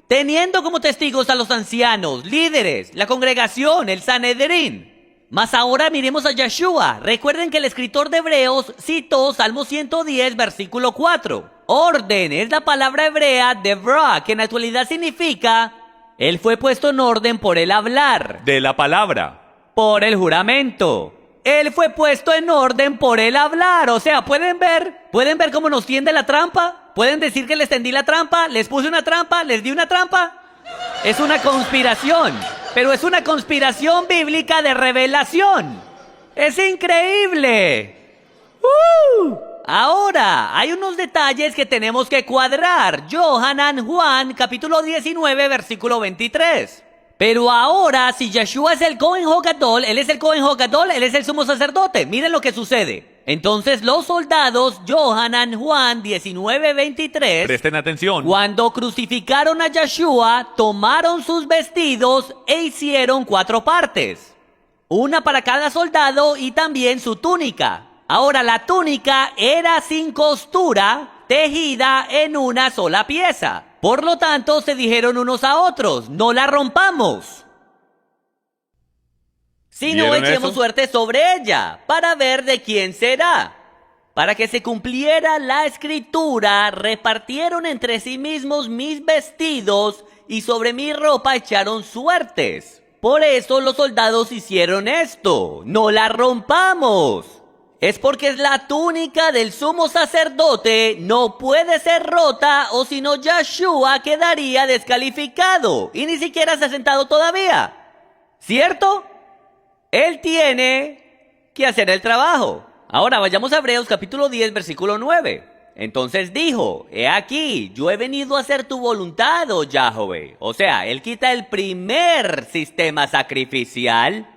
Teniendo como testigos a los ancianos, líderes, la congregación, el Sanedrín. Mas ahora miremos a Yeshua. Recuerden que el escritor de Hebreos citó Salmo 110, versículo 4. Orden es la palabra hebrea devra, que en la actualidad significa: Él fue puesto en orden por el hablar, De la palabra. por el juramento. Él fue puesto en orden por el hablar. O sea, ¿pueden ver cómo nos tiende la trampa? ¿Pueden decir que les tendí la trampa? ¿Les puse una trampa? ¿Les di una trampa? Es una conspiración, pero es una conspiración bíblica de revelación. ¡Es increíble! Ahora, hay unos detalles que tenemos que cuadrar. Yohanan Juan, capítulo 19, versículo 23. Pero ahora, si Yeshua es el Cohen HaGadol, él es el Cohen HaGadol, él es el sumo sacerdote. Miren lo que sucede. Entonces los soldados, Yohanan Juan 19, 23, Presten atención. cuando crucificaron a Yeshua, tomaron sus vestidos e hicieron 4 partes. Una para cada soldado y también su túnica. Ahora, la túnica era sin costura, tejida en una sola pieza. Por lo tanto, se dijeron unos a otros: no la rompamos, sino ¿Vieron echemos eso? suerte sobre ella, para ver de quién será. Para que se cumpliera la escritura, repartieron entre sí mismos mis vestidos y sobre mi ropa echaron suertes. Por eso los soldados hicieron esto: no la rompamos. Es porque es la túnica del sumo sacerdote, no puede ser rota, o si no Yeshua quedaría descalificado y ni siquiera se ha sentado todavía. ¿Cierto? Él tiene que hacer el trabajo. Ahora vayamos a Hebreos capítulo 10, versículo 9. Entonces dijo: he aquí, yo he venido a hacer tu voluntad, oh Yahweh. O sea, él quita el primer sistema sacrificial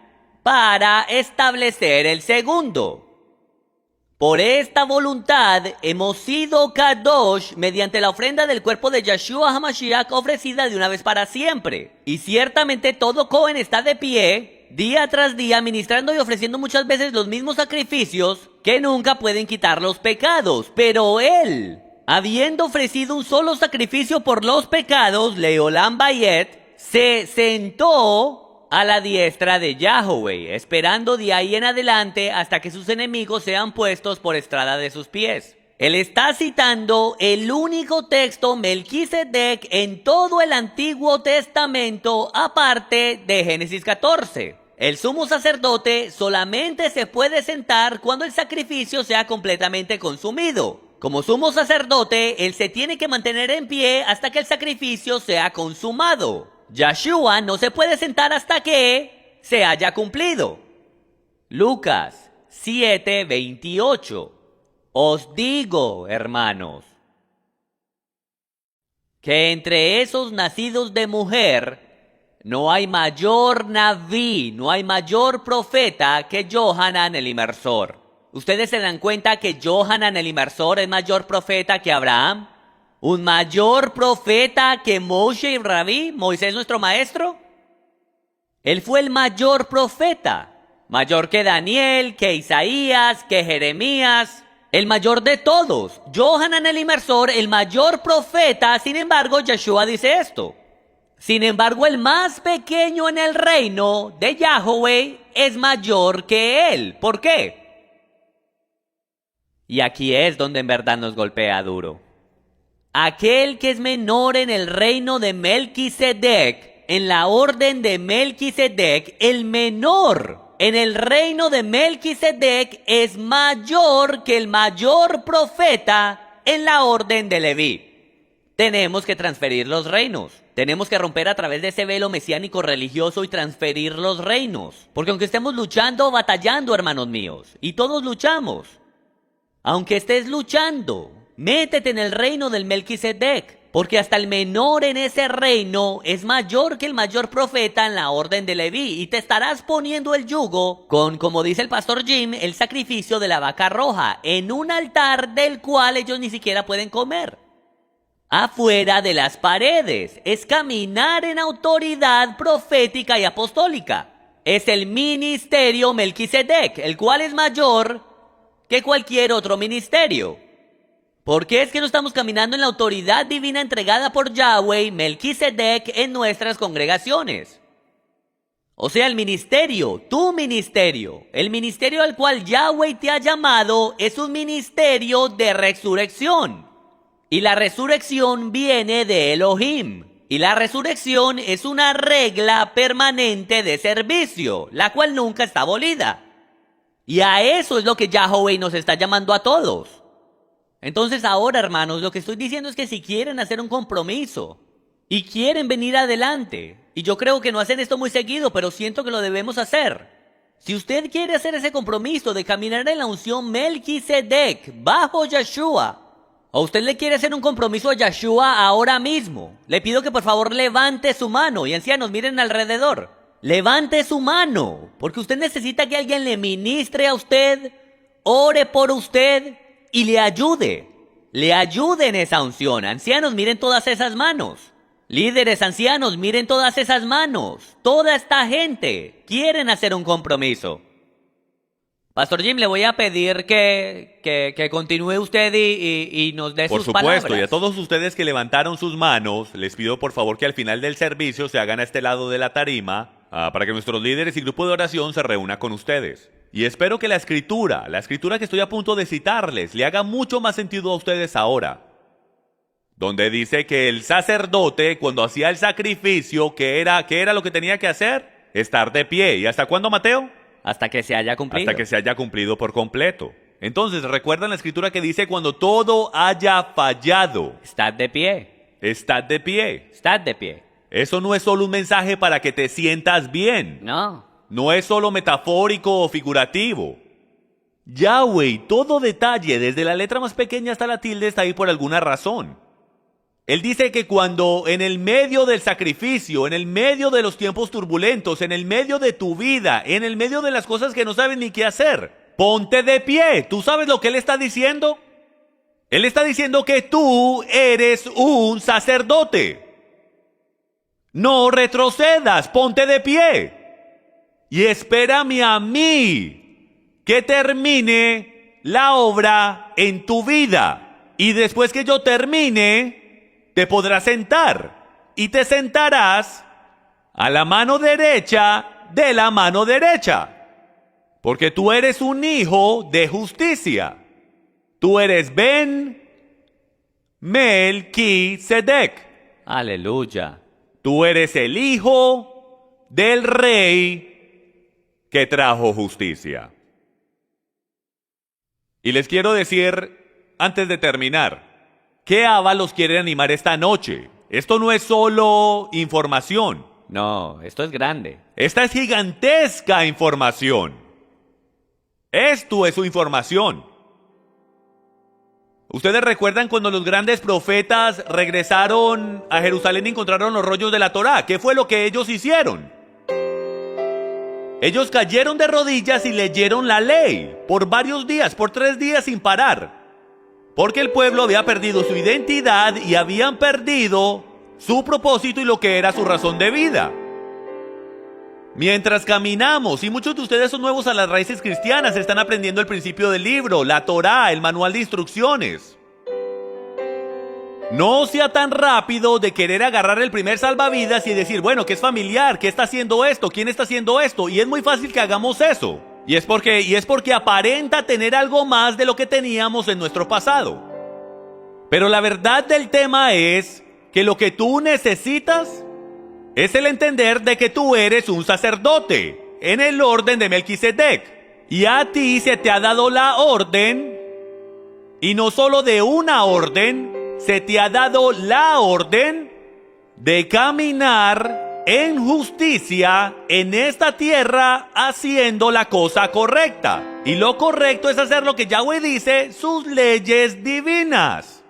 para establecer el segundo. Por esta voluntad hemos sido Kadosh mediante la ofrenda del cuerpo de Yeshua HaMashiach ofrecida de una vez para siempre. Y ciertamente todo Cohen está de pie, día tras día, ministrando y ofreciendo muchas veces los mismos sacrificios que nunca pueden quitar los pecados. Pero él, habiendo ofrecido un solo sacrificio por los pecados, Leolam Bayet, se sentó a la diestra de Yahweh, esperando de ahí en adelante hasta que sus enemigos sean puestos por estrada de sus pies. Él está citando el único texto Melquisedec en todo el Antiguo Testamento, aparte de Génesis 14. El sumo sacerdote solamente se puede sentar cuando el sacrificio sea completamente consumido. Como sumo sacerdote, él se tiene que mantener en pie hasta que el sacrificio sea consumado. Yeshua no se puede sentar hasta que se haya cumplido. Lucas 7:28. Os digo, hermanos, que entre esos nacidos de mujer no hay mayor naví, no hay mayor profeta que Yohanan el Inmersor. ¿Ustedes se dan cuenta que Yohanan el Inmersor es mayor profeta que Abraham? ¿Un mayor profeta que Moshe y Rabí, Moisés nuestro maestro? Él fue el mayor profeta, mayor que Daniel, que Isaías, que Jeremías, el mayor de todos. Yohanan el Inmersor, el mayor profeta. Sin embargo, Yeshua dice esto: sin embargo, el más pequeño en el reino de Yahweh es mayor que él. ¿Por qué? Y aquí es donde en verdad nos golpea duro. Aquel que es menor en el reino de Melquisedec, en la orden de Melquisedec, el menor en el reino de Melquisedec es mayor que el mayor profeta en la orden de Leví. Tenemos que transferir los reinos. Tenemos que romper a través de ese velo mesiánico religioso y transferir los reinos. Porque aunque estemos luchando, batallando, hermanos míos, y todos luchamos, aunque estés luchando, métete en el reino del Melquisedec, porque hasta el menor en ese reino es mayor que el mayor profeta en la orden de Leví, y te estarás poniendo el yugo con, como dice el pastor Jim, el sacrificio de la vaca roja, en un altar del cual ellos ni siquiera pueden comer. Afuera de las paredes, es caminar en autoridad profética y apostólica. Es el ministerio Melquisedec, el cual es mayor que cualquier otro ministerio. ¿Por qué es que no estamos caminando en la autoridad divina entregada por Yahweh, Melquisedec, en nuestras congregaciones? O sea, el ministerio, tu ministerio, el ministerio al cual Yahweh te ha llamado es un ministerio de resurrección. Y la resurrección viene de Elohim. Y la resurrección es una regla permanente de servicio, la cual nunca está abolida. Y a eso es lo que Yahweh nos está llamando a todos. Entonces ahora, hermanos, lo que estoy diciendo es que si quieren hacer un compromiso y quieren venir adelante, y yo creo que no hacen esto muy seguido, pero siento que lo debemos hacer. Si usted quiere hacer ese compromiso de caminar en la unción Melquisedec bajo Yeshua, o usted le quiere hacer un compromiso a Yeshua ahora mismo, le pido que por favor levante su mano, y ancianos, miren alrededor. Levante su mano, porque usted necesita que alguien le ministre a usted, ore por usted y le ayude. Le ayude en esa unción. Ancianos, miren todas esas manos. Líderes ancianos, miren todas esas manos. Toda esta gente quieren hacer un compromiso. Pastor Jim, le voy a pedir que continúe usted y nos dé sus palabras. Por supuesto, y a todos ustedes que levantaron sus manos, les pido por favor que al final del servicio se hagan a este lado de la tarima para que nuestros líderes y grupo de oración se reúnan con ustedes. Y espero que la escritura que estoy a punto de citarles, le haga mucho más sentido a ustedes ahora. Donde dice que el sacerdote, cuando hacía el sacrificio, ¿qué era lo que tenía que hacer? Estar de pie. ¿Y hasta cuándo, Mateo? Hasta que se haya cumplido. Hasta que se haya cumplido por completo. Entonces, ¿recuerdan la escritura que dice cuando todo haya fallado? Estad de pie. Estad de pie. Estad de pie. Eso no es solo un mensaje para que te sientas bien. No. No es solo metafórico o figurativo. Yahweh, todo detalle, desde la letra más pequeña hasta la tilde, está ahí por alguna razón. Él dice que cuando en el medio del sacrificio, en el medio de los tiempos turbulentos, en el medio de tu vida, en el medio de las cosas que no sabes ni qué hacer, ponte de pie. ¿Tú sabes lo que Él está diciendo? Él está diciendo que tú eres un sacerdote. No retrocedas, ponte de pie. Y espérame a mí que termine la obra en tu vida. Y después que yo termine, te podrás sentar y te sentarás a la mano derecha de la mano derecha. Porque tú eres un hijo de justicia. Tú eres Ben Melquisedec. Aleluya. Tú eres el hijo del rey que trajo justicia. Y les quiero decir, antes de terminar, ¿qué Abba los quiere animar esta noche? Esto no es solo información. No, esto es grande. Esta es gigantesca información. Esto es su información. ¿Ustedes recuerdan cuando los grandes profetas regresaron a Jerusalén y encontraron los rollos de la Torá? ¿Qué fue lo que ellos hicieron? Ellos cayeron de rodillas y leyeron la ley por varios días, por 3 días sin parar. Porque el pueblo había perdido su identidad y habían perdido su propósito y lo que era su razón de vida. Mientras caminamos, y muchos de ustedes son nuevos a las raíces cristianas, están aprendiendo el principio del libro, la Torá, el manual de instrucciones. No sea tan rápido de querer agarrar el primer salvavidas y decir, bueno, ¿qué es familiar? ¿Qué está haciendo esto? ¿Quién está haciendo esto? Y es muy fácil que hagamos eso. Y es porque aparenta tener algo más de lo que teníamos en nuestro pasado. Pero la verdad del tema es que lo que tú necesitas es el entender de que tú eres un sacerdote en el orden de Melquisedec. Y a ti se te ha dado la orden, y no solo de una orden, se te ha dado la orden de caminar en justicia en esta tierra haciendo la cosa correcta. Y lo correcto es hacer lo que Yahweh dice, sus leyes divinas.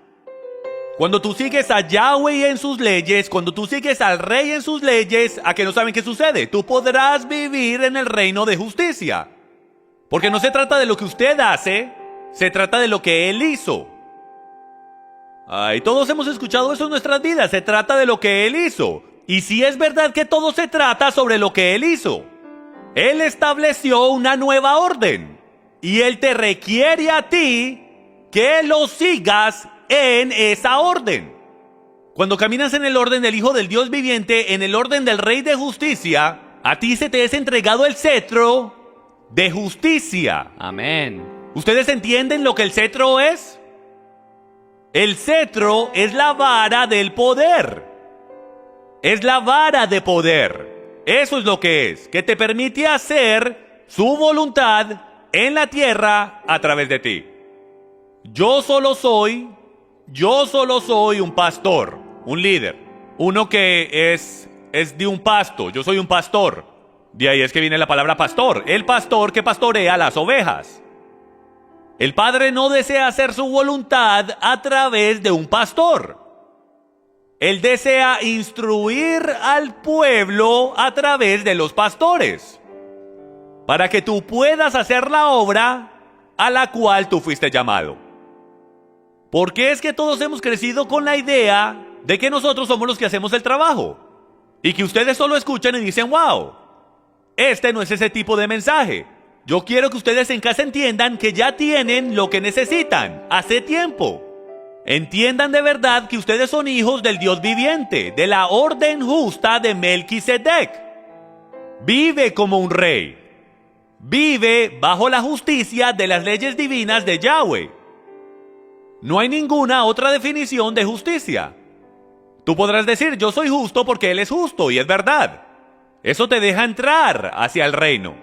Cuando tú sigues a Yahweh en sus leyes, cuando tú sigues al Rey en sus leyes, ¿a qué no saben qué sucede? Tú podrás vivir en el reino de justicia. Porque no se trata de lo que usted hace, se trata de lo que Él hizo. Y todos hemos escuchado eso en nuestras vidas, se trata de lo que Él hizo. Y sí es verdad que todo se trata sobre lo que Él hizo. Él estableció una nueva orden. Y Él te requiere a ti que lo sigas en esa orden. Cuando caminas en el orden del Hijo del Dios viviente, en el orden del Rey de Justicia, A ti se te es entregado el cetro de justicia. Amén. ¿Ustedes entienden lo que el cetro es? El cetro es la vara del poder. Es la vara de poder. Eso es lo que es, que te permite hacer su voluntad en la tierra a través de ti. Yo solo soy un pastor, un líder, uno que es de un pasto. Yo soy un pastor. De ahí es que viene la palabra pastor, el pastor que pastorea las ovejas. El Padre no desea hacer su voluntad a través de un pastor. Él desea instruir al pueblo a través de los pastores, para que tú puedas hacer la obra a la cual tú fuiste llamado. Porque es que todos hemos crecido con la idea de que nosotros somos los que hacemos el trabajo, y que ustedes solo escuchan y dicen, wow, este no es ese tipo de mensaje. Yo quiero que ustedes en casa entiendan que ya tienen lo que necesitan hace tiempo. Entiendan de verdad que ustedes son hijos del Dios viviente, de la orden justa de Melquisedec. Vive como un rey. Vive bajo la justicia de las leyes divinas de Yahweh. No hay ninguna otra definición de justicia. Tú podrás decir, yo soy justo porque Él es justo, y es verdad. Eso te deja entrar hacia el reino.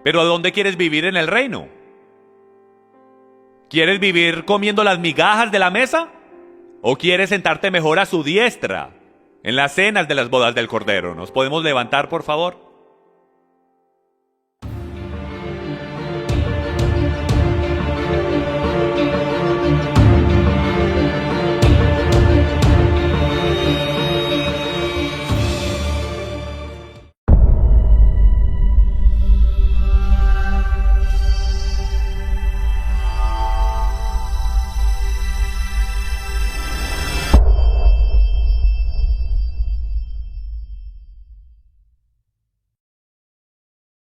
Pero ¿a dónde quieres vivir en el reino? ¿Quieres vivir comiendo las migajas de la mesa? ¿O quieres sentarte mejor a su diestra en las cenas de las bodas del Cordero? ¿Nos podemos levantar, por favor?